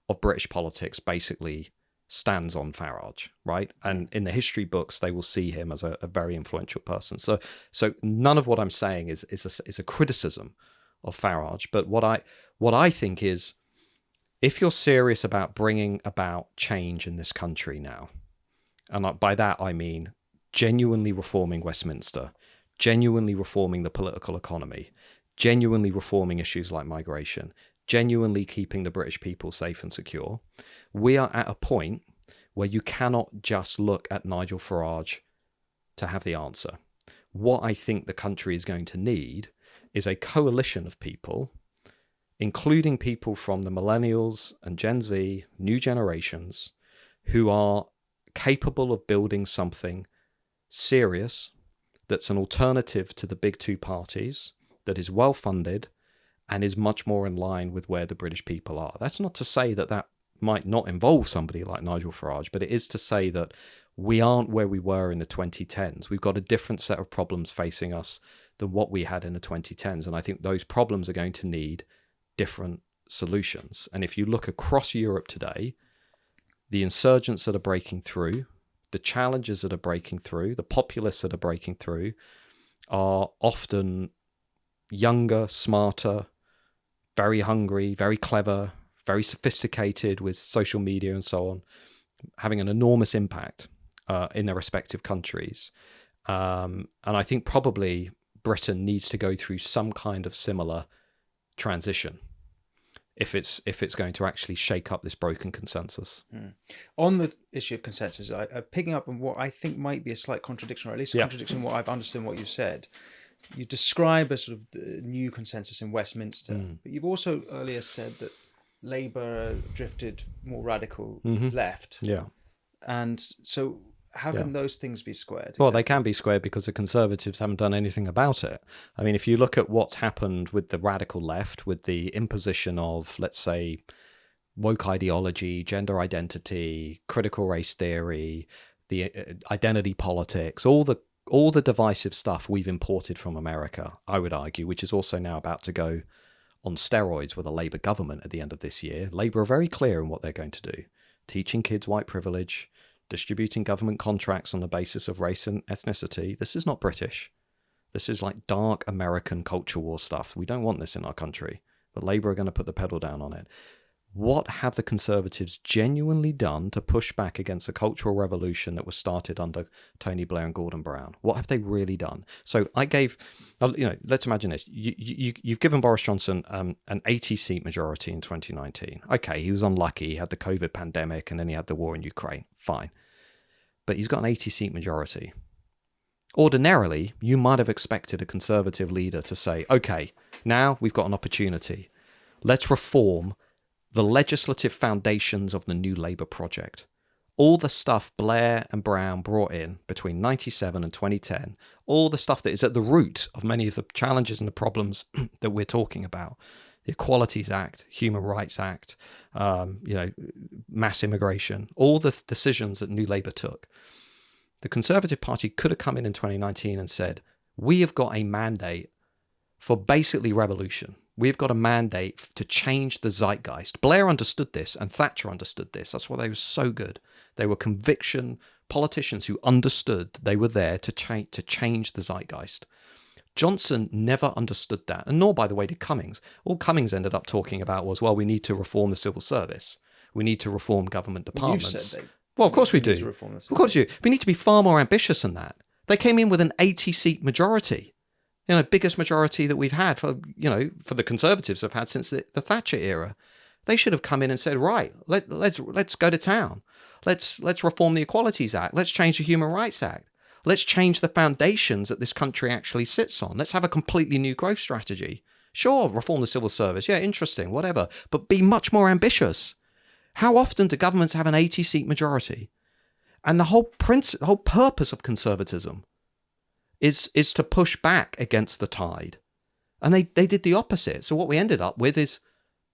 of British politics basically stands on Farage, right? And in the history books, they will see him as a very influential person. So none of what I'm saying is a criticism of Farage. But what I think is, if you're serious about bringing about change in this country now, and by that I mean genuinely reforming Westminster, genuinely reforming the political economy, genuinely reforming issues like migration, genuinely keeping the British people safe and secure, we are at a point where you cannot just look at Nigel Farage to have the answer. What I think the country is going to need is a coalition of people, including people from the millennials and Gen Z, new generations, who are capable of building something serious that's an alternative to the big two parties, that is well funded and is much more in line with where the British people are. That's not to say that that might not involve somebody like Nigel Farage, but it is to say that we aren't where we were in the 2010s. We've got a different set of problems facing us than what we had in the 2010s. And I think those problems are going to need different solutions. And if you look across Europe today, the insurgents that are breaking through, the challenges that are breaking through, the populists that are breaking through are often younger, smarter, very hungry, very clever, very sophisticated with social media and so on, having an enormous impact in their respective countries. And I think probably Britain needs to go through some kind of similar transition if it's going to actually shake up this broken consensus. On the issue of consensus, picking up on what I think might be a slight contradiction, or at least a contradiction in what I've understood in what you said. You describe a sort of new consensus in Westminster, but you've also earlier said that Labour drifted more radical left. Yeah. And so how can those things be squared? Well, they can be squared because the Conservatives haven't done anything about it. I mean, if you look at what's happened with the radical left, with the imposition of, let's say, woke ideology, gender identity, critical race theory, the identity politics, all the divisive stuff we've imported from America, I would argue, which is also now about to go on steroids with a Labour government at the end of this year. Labour are very clear in what they're going to do. Teaching kids white privilege, distributing government contracts on the basis of race and ethnicity. This is not British. This is like dark American culture war stuff. We don't want this in our country. But Labour are going to put the pedal down on it. what have the Conservatives genuinely done to push back against the cultural revolution that was started under Tony Blair and Gordon Brown? What have they really done? So I gave, let's imagine this. You've given Boris Johnson an 80-seat majority in 2019. Okay, he was unlucky. He had the COVID pandemic and then he had the war in Ukraine. Fine. But he's got an 80-seat majority. Ordinarily, you might have expected a Conservative leader to say, okay, now we've got an opportunity. Let's reform the legislative foundations of the new Labour project. All the stuff Blair and Brown brought in between 97 and 2010, all the stuff that is at the root of many of the challenges and the problems that we're talking about, the Equalities Act, Human Rights Act, mass immigration, all the decisions that New Labour took. The Conservative Party could have come in 2019 and said, we have got a mandate for basically revolution. We've got a mandate to change the zeitgeist. Blair understood this and Thatcher understood this. That's why they were so good. They were conviction politicians who understood they were there to change the zeitgeist. Johnson never understood that, and nor, by the way, did Cummings. All Cummings ended up talking about was, well, we need to reform the civil service. We need to reform government departments. You've said well, of course we do. Of course we do. We need to be far more ambitious than that. They came in with an 80-seat majority. Biggest majority that we've had for the Conservatives have had since the Thatcher era. They should have come in and said, right, let's go to town. Let's reform the Equalities Act. Let's change the Human Rights Act. Let's change the foundations that this country actually sits on. Let's have a completely new growth strategy. Sure, reform the civil service. Yeah, interesting, whatever. But be much more ambitious. How often do governments have an 80-seat majority? And the whole purpose of conservatism is to push back against the tide. And they did the opposite. So what we ended up with is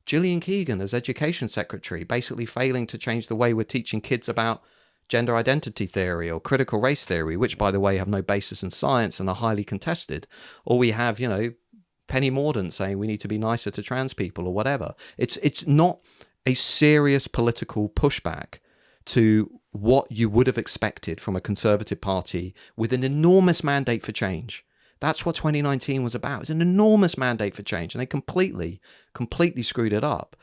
Gillian Keegan as education secretary, basically failing to change the way we're teaching kids about gender identity theory or critical race theory, which, by the way, have no basis in science and are highly contested. Or we have, Penny Mordaunt saying we need to be nicer to trans people or whatever. It's not a serious political pushback to what you would have expected from a Conservative Party with an enormous mandate for change. That's what 2019 was about. It's an enormous mandate for change, and they completely screwed it up.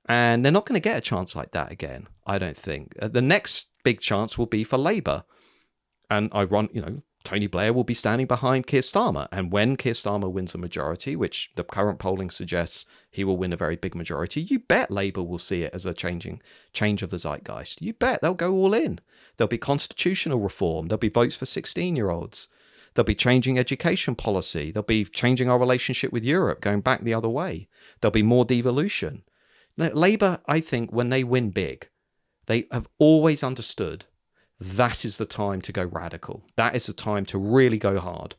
And they're not going to get a chance like that again, I don't think. The next big chance will be for Labour. And Tony Blair will be standing behind Keir Starmer. And when Keir Starmer wins a majority, which the current polling suggests he will win a very big majority, you bet Labour will see it as a change of the zeitgeist. You bet they'll go all in. There'll be constitutional reform. There'll be votes for 16-year-olds. They'll be changing education policy. They'll be changing our relationship with Europe, going back the other way. There'll be more devolution. Labour, I think, when they win big, they have always understood that is the time to go radical. That is the time to really go hard.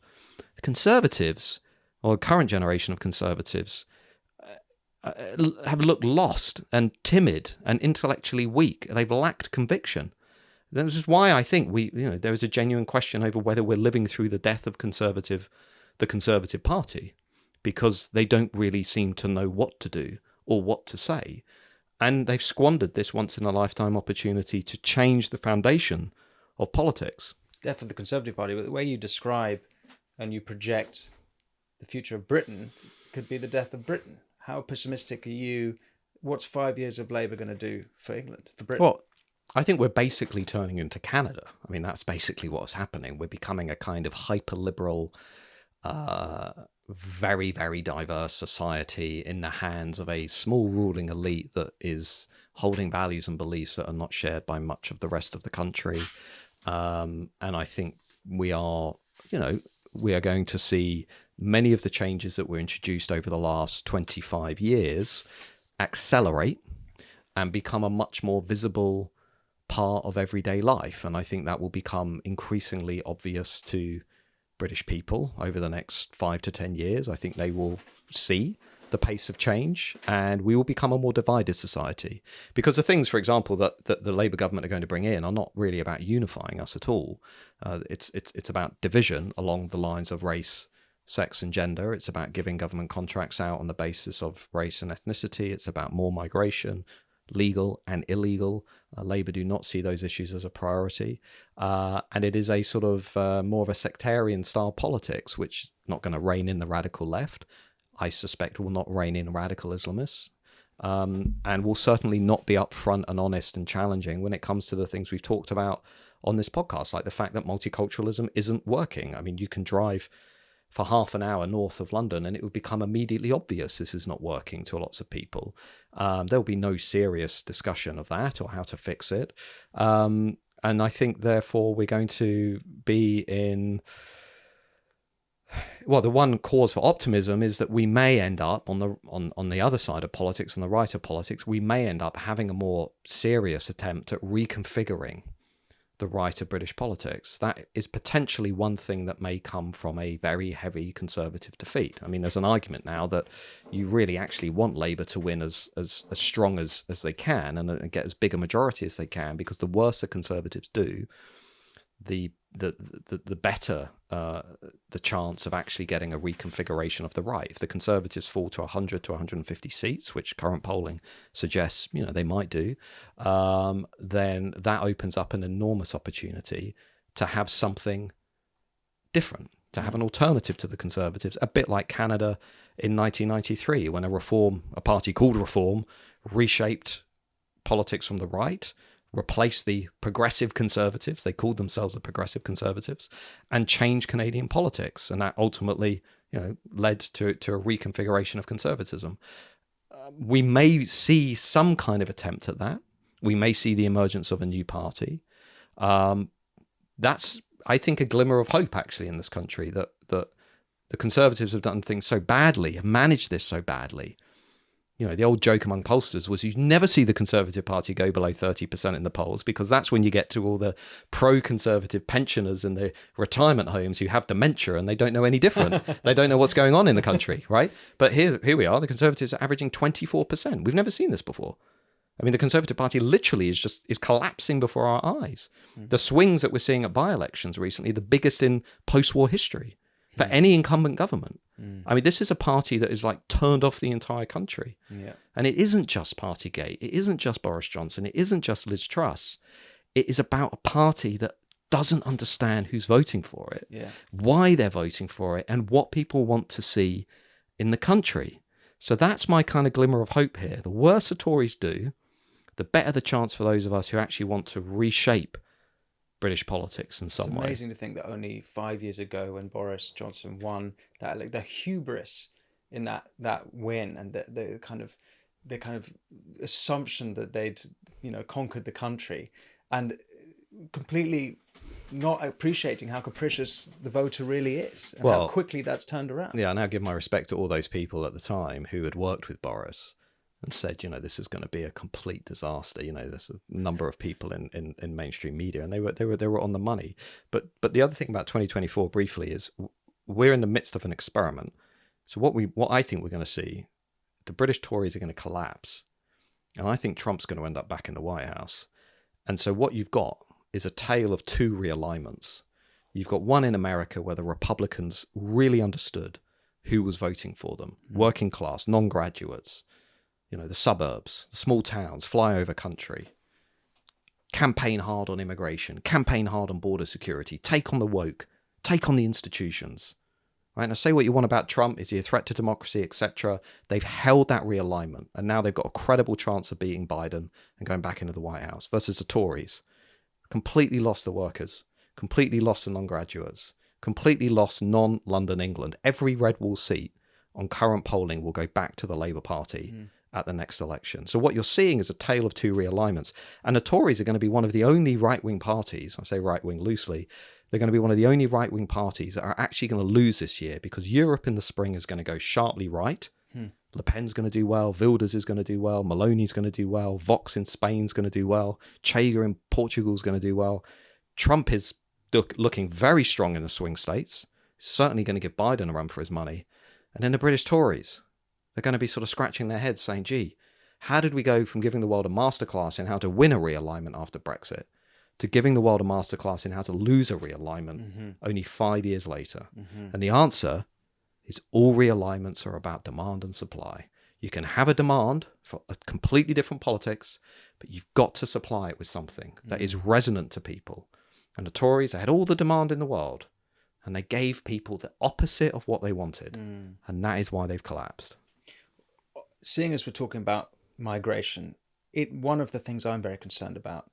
The Conservatives, or the current generation of Conservatives, have looked lost and timid and intellectually weak. They've lacked conviction. This is why I think there is a genuine question over whether we're living through the death of the Conservative Party, because they don't really seem to know what to do or what to say. And they've squandered this once-in-a-lifetime opportunity to change the foundation of politics. Death of the Conservative Party, but the way you describe and you project the future of Britain could be the death of Britain. How pessimistic are you? What's 5 years of Labour going to do for England, for Britain? Well, I think we're basically turning into Canada. I mean, that's basically what's happening. We're becoming a kind of hyper-liberal, very, very diverse society in the hands of a small ruling elite that is holding values and beliefs that are not shared by much of the rest of the country. And I think we are going to see many of the changes that were introduced over the last 25 years accelerate and become a much more visible part of everyday life. And I think that will become increasingly obvious to British people over the next 5 to 10 years. I think they will see the pace of change, and we will become a more divided society. Because the things, for example, that the Labour government are going to bring in are not really about unifying us at all. It's about division along the lines of race, sex and gender. It's about giving government contracts out on the basis of race and ethnicity. It's about more migration, legal and illegal. Labour do not see those issues as a priority. And it is a sort of more of a sectarian style politics, which is not going to rein in the radical left. I suspect will not rein in radical Islamists. and will certainly not be upfront and honest and challenging when it comes to the things we've talked about on this podcast, like the fact that multiculturalism isn't working. I mean, you can drive for half an hour north of London and it would become immediately obvious this is not working to lots of people. There'll be no serious discussion of that or how to fix it. And I think, therefore, we're going to be in... Well, the one cause for optimism is that we may end up on the other side of politics, on the right of politics, we may end up having a more serious attempt at reconfiguring the right of British politics. That is potentially one thing that may come from a very heavy Conservative defeat. I mean, there's an argument now that you really actually want Labour to win as strong as they can and get as big a majority as they can, because the worse the Conservatives do, the better the chance of actually getting a reconfiguration of the right. If the Conservatives fall to 100 to 150 seats, which current polling suggests they might do, then that opens up an enormous opportunity to have something different, to have an alternative to the Conservatives, a bit like Canada in 1993, when a party called Reform reshaped politics from the right, replaced the progressive Conservatives, they called themselves the progressive Conservatives, and changed Canadian politics. And that ultimately, led to a reconfiguration of conservatism. We may see some kind of attempt at that. We may see the emergence of a new party. That's, I think, a glimmer of hope, actually, in this country, that the Conservatives have done things so badly, have managed this so badly. The old joke among pollsters was you never see the Conservative Party go below 30% in the polls, because that's when you get to all the pro-Conservative pensioners in the retirement homes who have dementia and they don't know any different. They don't know what's going on in the country, right? But here we are, the Conservatives are averaging 24%. We've never seen this before. I mean, the Conservative Party literally is collapsing before our eyes. The swings that we're seeing at by-elections recently, the biggest in post-war history for any incumbent government. I mean, this is a party that is like turned off the entire country. Yeah. And it isn't just Partygate. It isn't just Boris Johnson. It isn't just Liz Truss. It is about a party that doesn't understand who's voting for it, why they're voting for it, and what people want to see in the country. So that's my kind of glimmer of hope here. The worse the Tories do, the better the chance for those of us who actually want to reshape British politics in some way. It's amazing to think that only 5 years ago, when Boris Johnson won, that the hubris in that win, and the kind of assumption that they'd conquered the country, and completely not appreciating how capricious the voter really is, and how quickly that's turned around. Yeah, I now give my respect to all those people at the time who had worked with Boris and said, this is going to be a complete disaster. There's a number of people in mainstream media, and they were on the money. But the other thing about 2024 briefly is we're in the midst of an experiment. So what I think we're going to see, the British Tories are going to collapse, and I think Trump's going to end up back in the White House. And so what you've got is a tale of two realignments. You've got one in America where the Republicans really understood who was voting for them: working class, non-graduates, the suburbs, the small towns, flyover country. Campaign hard on immigration, campaign hard on border security, take on the woke, take on the institutions. Right? Now, say what you want about Trump, is he a threat to democracy, etc. They've held that realignment, and now they've got a credible chance of beating Biden and going back into the White House, versus the Tories. Completely lost the workers, completely lost the non-graduates, completely lost non-London England. Every red wall seat on current polling will go back to the Labour Party at the next election. So what you're seeing is a tale of two realignments. And the Tories are going to be one of the only right-wing parties, I say right-wing loosely, they're going to be one of the only right-wing parties that are actually going to lose this year, because Europe in the spring is going to go sharply right. Le Pen's going to do well, Wilders is going to do well, Maloney's going to do well, Vox in Spain's going to do well, Chega in Portugal's going to do well. Trump is looking very strong in the swing states, certainly going to give Biden a run for his money. And then the British Tories, they're going to be sort of scratching their heads saying, gee, how did we go from giving the world a masterclass in how to win a realignment after Brexit to giving the world a masterclass in how to lose a realignment only 5 years later? And the answer is all realignments are about demand and supply. You can have a demand for a completely different politics, but you've got to supply it with something that is resonant to people. And the Tories, they had all the demand in the world, and they gave people the opposite of what they wanted. And that is why they've collapsed. Seeing as we're talking about migration, one of the things I'm very concerned about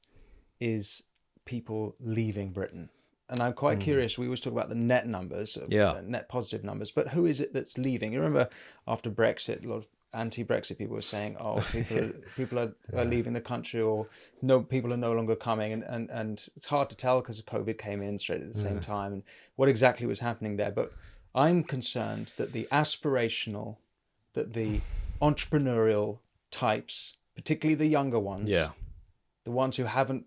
is people leaving Britain. And I'm quite curious. We always talk about the net numbers, Yeah. net positive numbers, but who is it that's leaving? You remember after Brexit, a lot of anti-Brexit people were saying, "Oh, people are leaving the country, or no, people are no longer coming," and it's hard to tell because COVID came in straight at the same time, and what exactly was happening there. But I'm concerned that the entrepreneurial types, particularly the younger ones, Yeah. the ones who haven't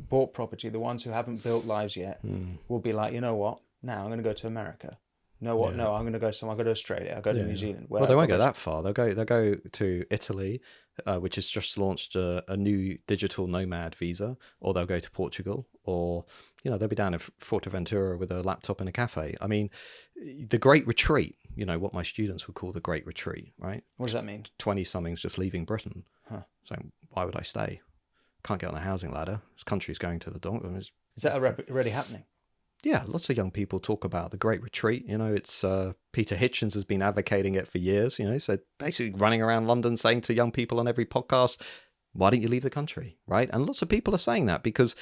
bought property, the ones who haven't built lives yet, will be like, you know what? Now I'm going to go to America. You know what? Yeah. No, I'm going to go somewhere. I'll go to Australia. I'll go to New Zealand. Well, they won't go that far. They'll go to Italy, which has just launched a new digital nomad visa, or they'll go to Portugal, or they'll be down in Fuerteventura with a laptop in a cafe. I mean, the Great Retreat. What my students would call the Great Retreat, right? What does that mean? 20-somethings just leaving Britain. Saying, why would I stay? Can't get on the housing ladder. This country's going to the dogs. Is that already happening? Yeah, lots of young people talk about the Great Retreat. It's Peter Hitchens has been advocating it for years. So basically running around London saying to young people on every podcast, why don't you leave the country, right? And lots of people are saying that because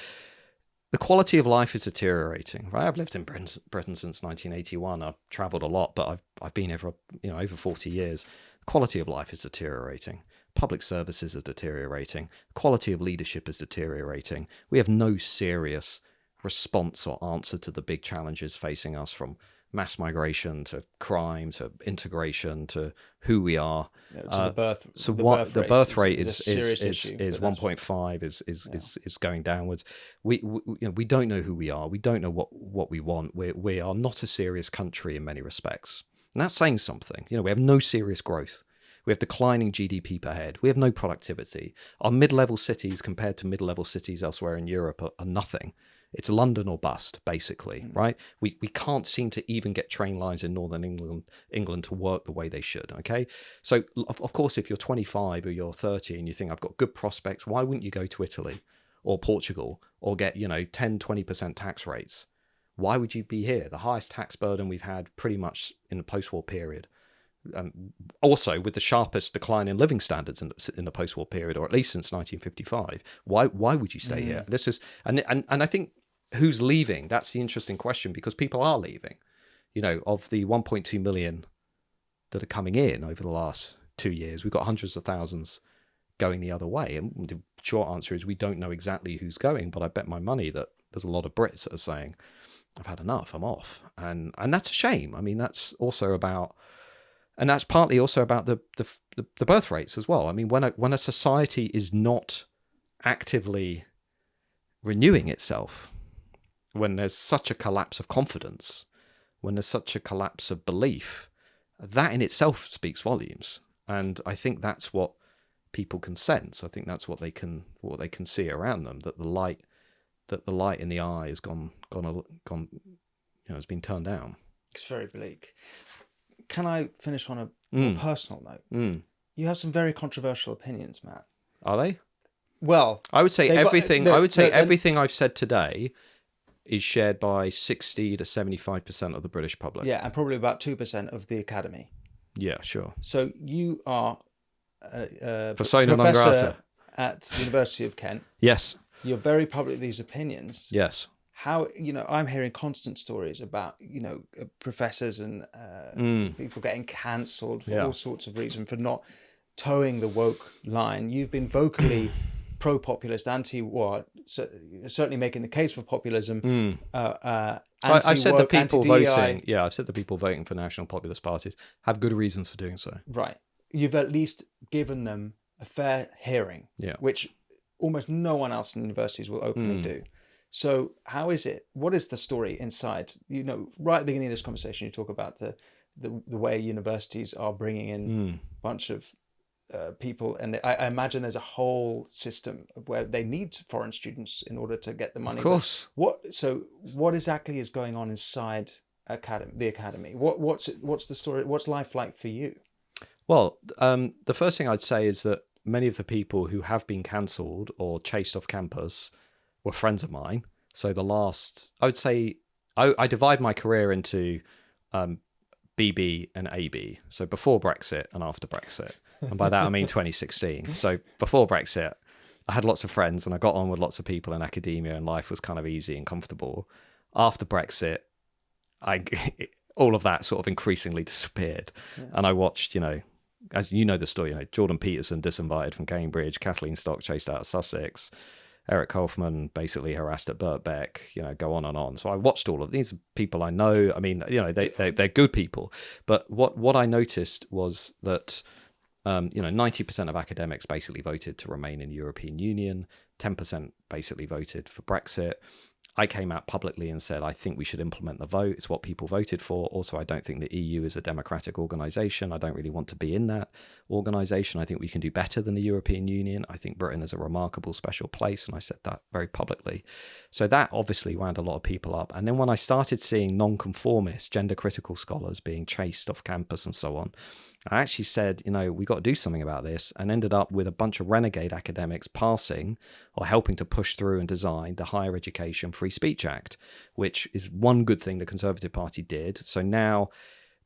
the quality of life is deteriorating, right? I've lived in Britain since 1981. I've travelled a lot, but I've been here for over 40 years. The quality of life is deteriorating. Public services are deteriorating. Quality of leadership is deteriorating. We have no serious response or answer to the big challenges facing us, from mass migration to crime to integration to who we are. To the birth rate is issue, 1.5 is going downwards. We don't know who we are. We don't know what we want. We are not a serious country in many respects, and that's saying something. We have no serious growth. We have declining GDP per head. We have no productivity. Our mid-level cities compared to mid-level cities elsewhere in Europe are nothing. It's London or bust, basically, right? We can't seem to even get train lines in northern England to work the way they should, okay? So, of course, if you're 25 or you're 30 and you think, I've got good prospects, why wouldn't you go to Italy or Portugal or get, 10, 20% tax rates? Why would you be here? The highest tax burden we've had pretty much in the post-war period. Also with the sharpest decline in living standards in the post-war period, or at least since 1955. Why would you stay here? This is and I think who's leaving? That's the interesting question, because people are leaving. Of the 1.2 million that are coming in over the last 2 years, we've got hundreds of thousands going the other way. And the short answer is we don't know exactly who's going, but I bet my money that there's a lot of Brits that are saying, I've had enough, I'm off. And that's a shame. I mean, that's also about. And that's partly also about the birth rates as well. I mean, when a society is not actively renewing itself, when there's such a collapse of confidence, when there's such a collapse of belief, that in itself speaks volumes. And I think that's what people can sense. I think that's what they can see around them, that the light in the eye has gone, has been turned down. It's very bleak. Can I finish on a more personal note? You have some very controversial opinions, Matt. Are they? Well, I would say everything. Everything I've said today is shared by 60 to 75% of the British public. Yeah, and probably about 2% of the academy. Yeah, sure. So you are a Persona non professor grata at the University of Kent. Yes. You're very public with these opinions. Yes. How, I'm hearing constant stories about, professors and people getting cancelled for all sorts of reasons for not towing the woke line. You've been vocally pro-populist, anti-what, certainly making the case for populism. I said the people voting. Yeah, I said the people voting for national populist parties have good reasons for doing so. Right. You've at least given them a fair hearing, which almost no one else in universities will openly do. So how is it? What is the story inside? Right at the beginning of this conversation, you talk about the way universities are bringing in a bunch of people, and I imagine there's a whole system where they need foreign students in order to get the money. Of course. What exactly is going on inside the academy? What's the story? What's life like for you? Well, the first thing I'd say is that many of the people who have been cancelled or chased off campus were friends of mine. So I would say I divide my career into BB and AB. So before Brexit and after Brexit. And by that, I mean 2016. So before Brexit, I had lots of friends and I got on with lots of people in academia and life was kind of easy and comfortable. After Brexit, I all of that sort of increasingly disappeared. Yeah. And I watched, as you know the story, Jordan Peterson disinvited from Cambridge, Kathleen Stock chased out of Sussex, Eric Kaufman basically harassed at Birkbeck, go on and on. So I watched all of these people I know. I mean, they're good people. But what I noticed was that 90% of academics basically voted to remain in the European Union. 10% basically voted for Brexit. I came out publicly and said, I think we should implement the vote. It's what people voted for. Also, I don't think the EU is a democratic organization. I don't really want to be in that organization. I think we can do better than the European Union. I think Britain is a remarkable special place. And I said that very publicly. So that obviously wound a lot of people up. And then when I started seeing non-conformist, gender critical scholars being chased off campus and so on, I actually said, we got to do something about this, and ended up with a bunch of renegade academics passing or helping to push through and design the Higher Education Free Speech Act, which is one good thing the Conservative Party did. So now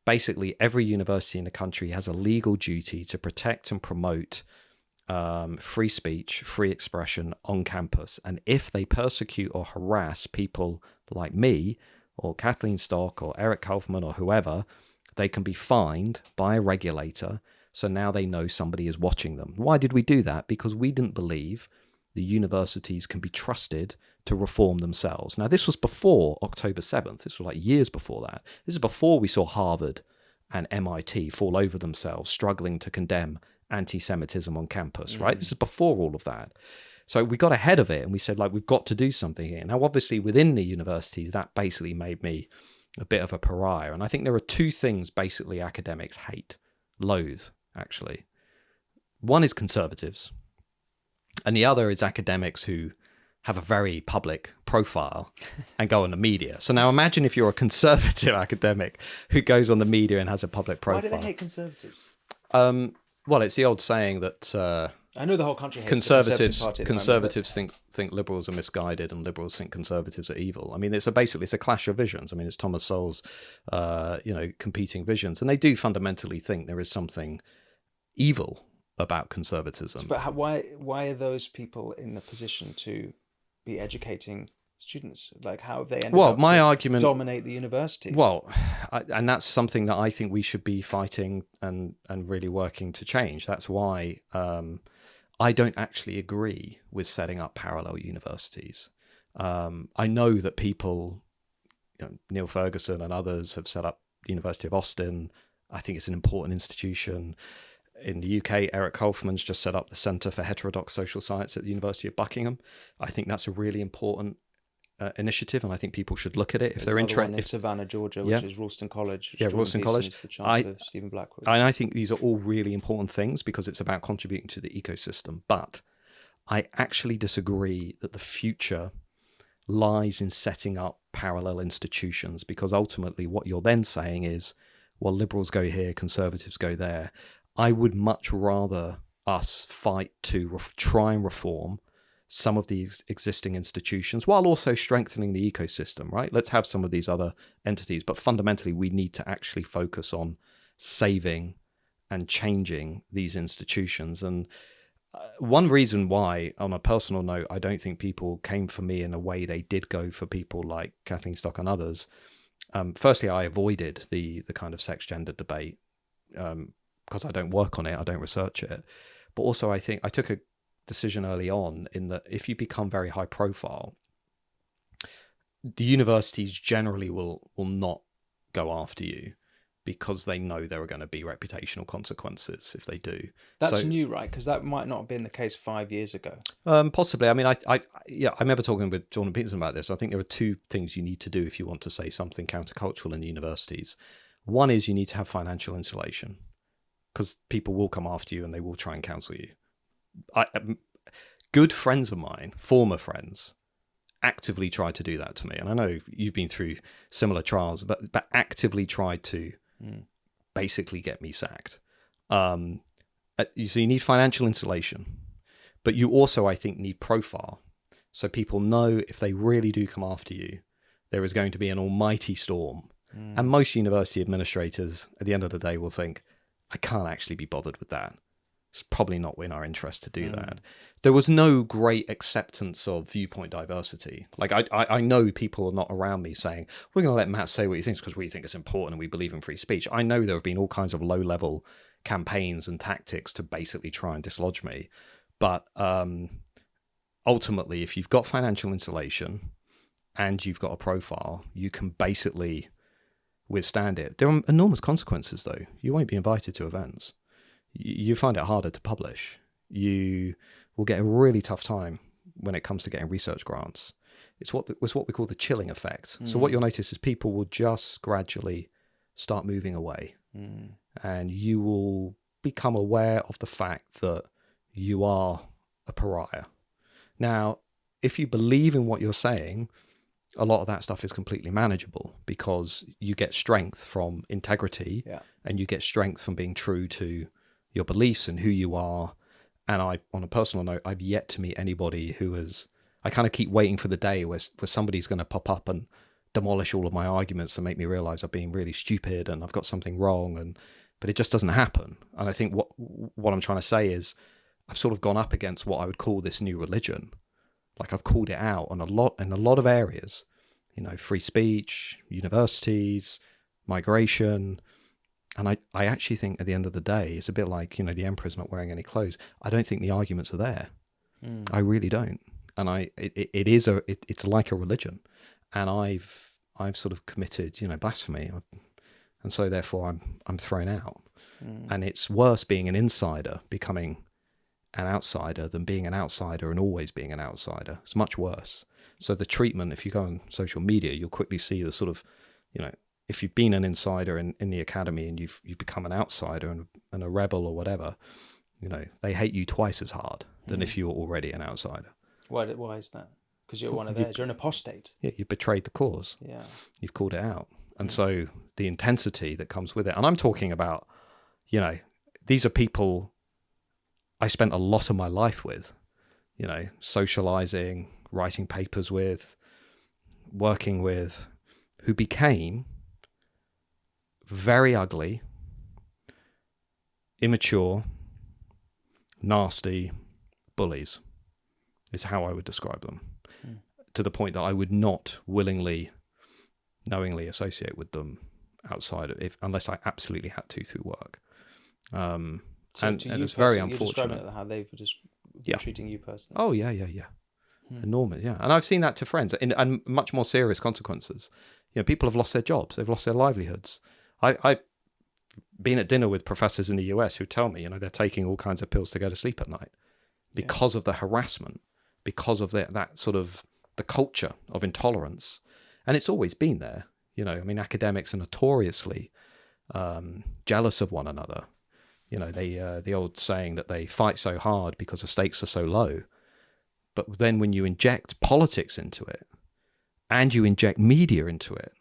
basically every university in the country has a legal duty to protect and promote free speech, free expression on campus. And if they persecute or harass people like me or Kathleen Stock or Eric Kaufman or whoever, they can be fined by a regulator. So now they know somebody is watching them. Why did we do that? Because we didn't believe the universities can be trusted to reform themselves. Now, this was before October 7th. This was like years before that. This is before we saw Harvard and MIT fall over themselves, struggling to condemn anti-Semitism on campus, right? This is before all of that. So we got ahead of it and we said, we've got to do something here. Now, obviously, within the universities, that basically made me a bit of a pariah. And I think there are two things basically academics loathe, actually. One is conservatives, and the other is academics who have a very public profile and go on the media. So now imagine if you're a conservative academic who goes on the media and has a public profile. Why do they hate conservatives? Well, it's the old saying that I know the whole country hates conservatives the Party at the conservatives think liberals are misguided and liberals think conservatives are evil. I mean, it's a clash of visions. I mean, it's Thomas Sowell's competing visions, and they do fundamentally think there is something evil about conservatism. But why are those people in the position to be educating students? How have they ended up my to argument dominate the universities? Well, and that's something that I think we should be fighting and really working to change. That's why I don't actually agree with setting up parallel universities. I know that people, Neil Ferguson and others have set up University of Austin. I think it's an important institution. In the UK, Eric Kaufman's just set up the Centre for Heterodox Social Science at the University of Buckingham. I think that's a really important initiative, and I think people should look at it if they're interested. In Savannah, Georgia, which is Ralston College. Ralston College. Is the Chancellor Stephen Blackwood. And I think these are all really important things because it's about contributing to the ecosystem. But I actually disagree that the future lies in setting up parallel institutions, because ultimately what you're then saying is, well, liberals go here, conservatives go there. I would much rather us fight to try and reform some of these existing institutions while also strengthening the ecosystem, right? Let's have some of these other entities, but fundamentally we need to actually focus on saving and changing these institutions. And one reason why, on a personal note, I don't think people came for me in a way they did go for people like Kathleen Stock and others. Firstly, I avoided the kind of sex gender debate because I don't work on it, I don't research it. But also I think I took a decision early on in that if you become very high profile, the universities generally will not go after you because they know there are going to be reputational consequences if they do. That's new, right? Because that might not have been the case 5 years ago. Possibly. I mean, I remember talking with Jordan Peterson about this. I think there are two things you need to do if you want to say something countercultural in the universities. One is you need to have financial insulation, because people will come after you and they will try and cancel you. Good friends of mine, former friends, actively tried to do that to me. And I know you've been through similar trials, but actively tried to basically get me sacked. So you need financial insulation, but you also, I think, need profile. So people know if they really do come after you, there is going to be an almighty storm. And most university administrators at the end of the day will think, I can't actually be bothered with that. It's probably not in our interest to do that. There was no great acceptance of viewpoint diversity. Like I know people are not around me saying, we're going to let Matt say what he thinks because we think it's important and we believe in free speech. I know there have been all kinds of low-level campaigns and tactics to basically try and dislodge me. But ultimately, if you've got financial insulation and you've got a profile, you can basically withstand it. There are enormous consequences, though. You won't be invited to events. You find it harder to publish. You will get a really tough time when it comes to getting research grants. It's what we call the chilling effect. So what you'll notice is people will just gradually start moving away, and you will become aware of the fact that you are a pariah. Now, if you believe in what you're saying, a lot of that stuff is completely manageable because you get strength from integrity, and you get strength from being true to your beliefs and who you are. And on a personal note, I've yet to meet anybody who has, I kind of keep waiting for the day where somebody's going to pop up and demolish all of my arguments and make me realize I've been really stupid and I've got something wrong. But it just doesn't happen. And I think what I'm trying to say is I've sort of gone up against what I would call this new religion. Like I've called it out in a lot of areas, free speech, universities, migration. And I actually think at the end of the day, it's a bit like, the emperor's not wearing any clothes. I don't think the arguments are there. I really don't. And it's like a religion. And I've sort of committed, blasphemy. And so therefore I'm thrown out. And it's worse being an insider, becoming an outsider, than being an outsider and always being an outsider. It's much worse. So the treatment, if you go on social media, you'll quickly see the sort of, if you've been an insider in the academy and you've become an outsider and a rebel or whatever, they hate you twice as hard than if you were already an outsider. Why is that? Because you're one of theirs. You're an apostate. Yeah, you betrayed the cause. Yeah. You've called it out. And so the intensity that comes with it, and I'm talking about, these are people I spent a lot of my life with, socializing, writing papers with, working with, who became very ugly, immature, nasty bullies, is how I would describe them, to the point that I would not knowingly associate with them outside of unless I absolutely had to through work. And it's very unfortunate. You're how they've just been treating you personally. Oh yeah. Enormous, yeah. And I've seen that to friends, and much more serious consequences. People have lost their jobs, they've lost their livelihoods. I've been at dinner with professors in the US who tell me, they're taking all kinds of pills to go to sleep at night because of the harassment, because of that sort of the culture of intolerance. And it's always been there. Academics are notoriously jealous of one another. The old saying that they fight so hard because the stakes are so low. But then when you inject politics into it and you inject media into it,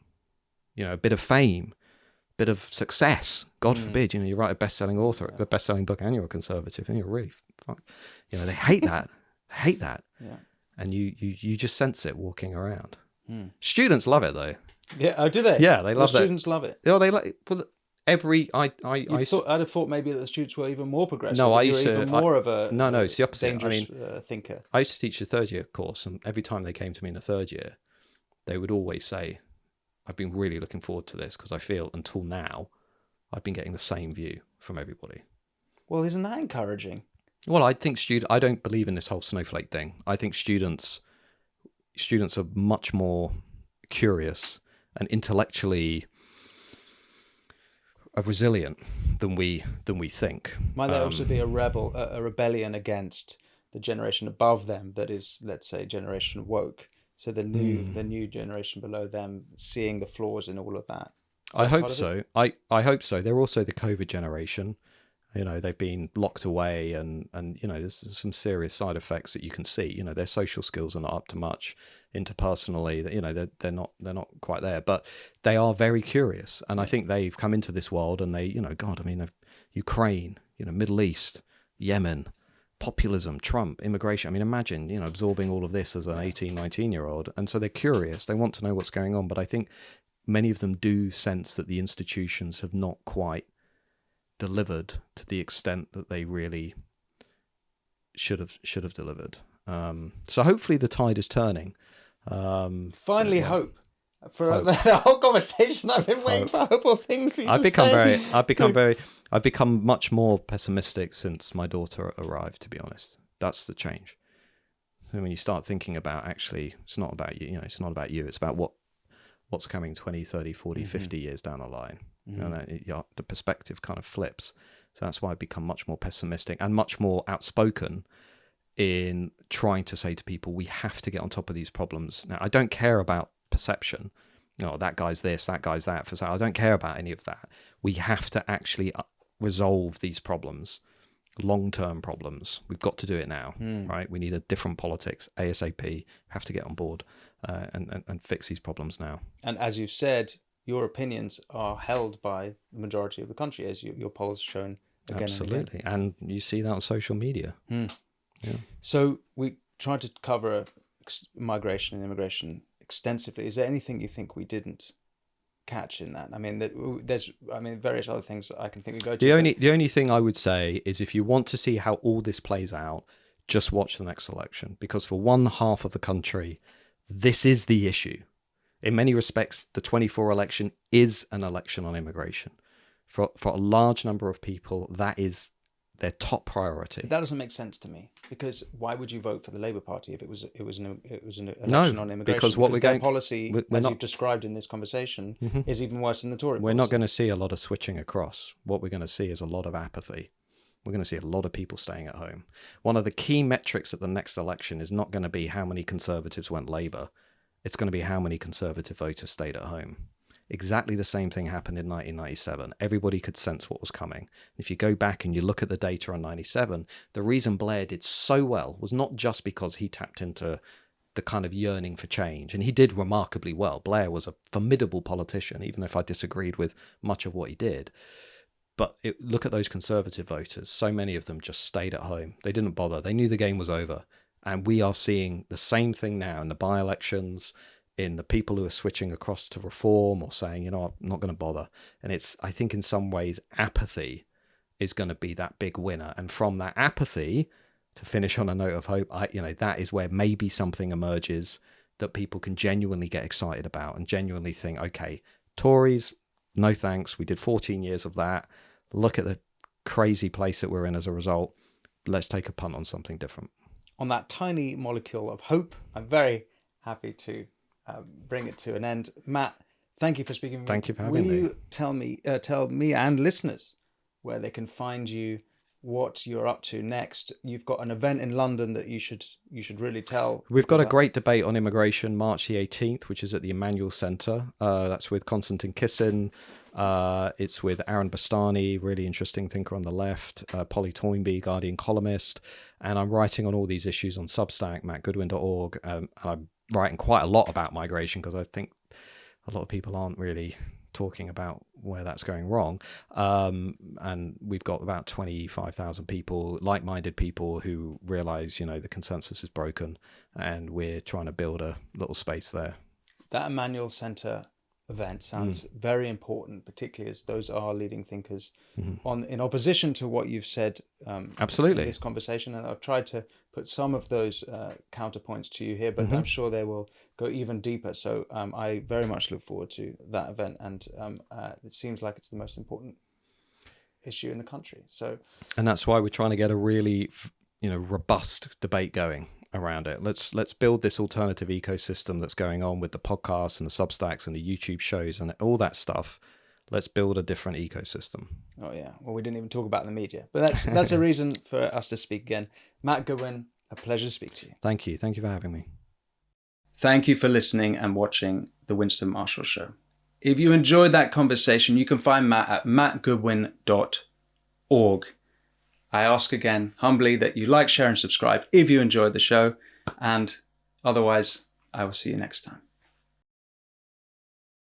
a bit of fame, bit of success, God forbid, you write a best-selling author, a best-selling book, and you're a conservative, and you're really, they hate that, Yeah. And you just sense it walking around. Students love it though. Yeah. Oh, do they? Yeah, they love the students love it. Oh, they like. Well, I'd have thought maybe that the students were even more progressive. No, I you used were to. Even more of a no, it's the opposite. Dangerous thinker. I used to teach a third year course, and every time they came to me in the third year, they would always say, "I've been really looking forward to this because I feel until now, I've been getting the same view from everybody." Well, isn't that encouraging? Well, I think I don't believe in this whole snowflake thing. I think students are much more curious and intellectually resilient than we think. Might there also be a rebellion against the generation above them that is, let's say, generation woke? So the new generation below them seeing the flaws in all of that. I hope so. I hope so. They're also the COVID generation. They've been locked away, and there's some serious side effects that you can see. Their social skills are not up to much. Interpersonally, they're not quite there, but they are very curious, and I think they've come into this world, and they, Ukraine, Middle East, Yemen, populism, Trump, immigration. Imagine, absorbing all of this as an 18, 19-year-old, and so they're curious. They want to know what's going on, but I think many of them do sense that the institutions have not quite delivered to the extent that they really should have delivered. So hopefully the tide is turning. Finally, yeah. hope. For Hope. the whole conversation, I've been waiting for hopeful things for you to say. I've become much more pessimistic since my daughter arrived, to be honest. That's the change. So when you start thinking about, actually, it's not about you, it's not about you, it's about what's coming 20, 30, 40, 50 years down the line. The perspective kind of flips. So that's why I've become much more pessimistic and much more outspoken in trying to say to people, we have to get on top of these problems. Now, I don't care about perception. That guy's this, that guy's that. I don't care about any of that. We have to actually resolve these problems, long-term problems. We've got to do it now, right? We need a different politics, ASAP. Have to get on board and fix these problems now. And as you said, your opinions are held by the majority of the country, as your polls shown again. Absolutely, and you see that on social media. Yeah. So we tried to cover migration and immigration extensively. Is there anything you think we didn't catch in that? I mean, there's various other things that I can think we go to. The only thing I would say is, if you want to see how all this plays out, just watch the next election, because for one half of the country, this is the issue. In many respects, the 24 election is an election on immigration. For a large number of people, that is their top priority. But that doesn't make sense to me, because why would you vote for the Labour Party if it was an election on immigration? Because their policy, as you've described in this conversation, is even worse than the Tory policy. We're not going to see a lot of switching across. What we're going to see is a lot of apathy. We're going to see a lot of people staying at home. One of the key metrics at the next election is not going to be how many Conservatives went Labour. It's going to be how many Conservative voters stayed at home. Exactly the same thing happened in 1997. Everybody could sense what was coming. If you go back and you look at the data on 97, the reason Blair did so well was not just because he tapped into the kind of yearning for change, and he did remarkably well. Blair was a formidable politician, even if I disagreed with much of what he did. But look at those Conservative voters. So many of them just stayed at home. They didn't bother. They knew the game was over. And we are seeing the same thing now in the by-elections, in the people who are switching across to reform or saying, I'm not going to bother. And I think in some ways, apathy is going to be that big winner. And from that apathy, to finish on a note of hope, that is where maybe something emerges that people can genuinely get excited about and genuinely think, okay, Tories, no thanks. We did 14 years of that. Look at the crazy place that we're in as a result. Let's take a punt on something different. On that tiny molecule of hope, I'm very happy to bring it to an end. Matt, thank you for speaking with me. Thank you for having me. Will you tell me and listeners where they can find you, what you're up to next? You've got an event in London that you should really tell. We've got a great debate on immigration, March the 18th, which is at the Emmanuel Centre. That's with Konstantin Kisin. It's with Aaron Bastani, really interesting thinker on the left, Polly Toynbee, Guardian columnist. And I'm writing on all these issues on Substack, mattgoodwin.org. And I'm writing quite a lot about migration, because I think a lot of people aren't really talking about where that's going wrong. And we've got about 25,000 people, like-minded people, who realize, the consensus is broken, and we're trying to build a little space there. That Emmanuel Centre event sounds very important, particularly as those are leading thinkers in opposition to what you've said absolutely in this conversation. And I've tried to put some of those counterpoints to you here, but I'm sure they will go even deeper. So I very much look forward to that event, and it seems like it's the most important issue in the country. And that's why we're trying to get a really robust debate going around it. Let's build this alternative ecosystem that's going on with the podcasts and the Substacks and the YouTube shows and all that stuff. Let's build a different ecosystem. Oh yeah. Well, we didn't even talk about the media, but that's a reason for us to speak again. Matt Goodwin, a pleasure to speak to you. Thank you. Thank you for having me. Thank you for listening and watching The Winston Marshall Show. If you enjoyed that conversation, you can find Matt at mattgoodwin.org. I ask again humbly that you like, share, and subscribe if you enjoyed the show. And otherwise, I will see you next time.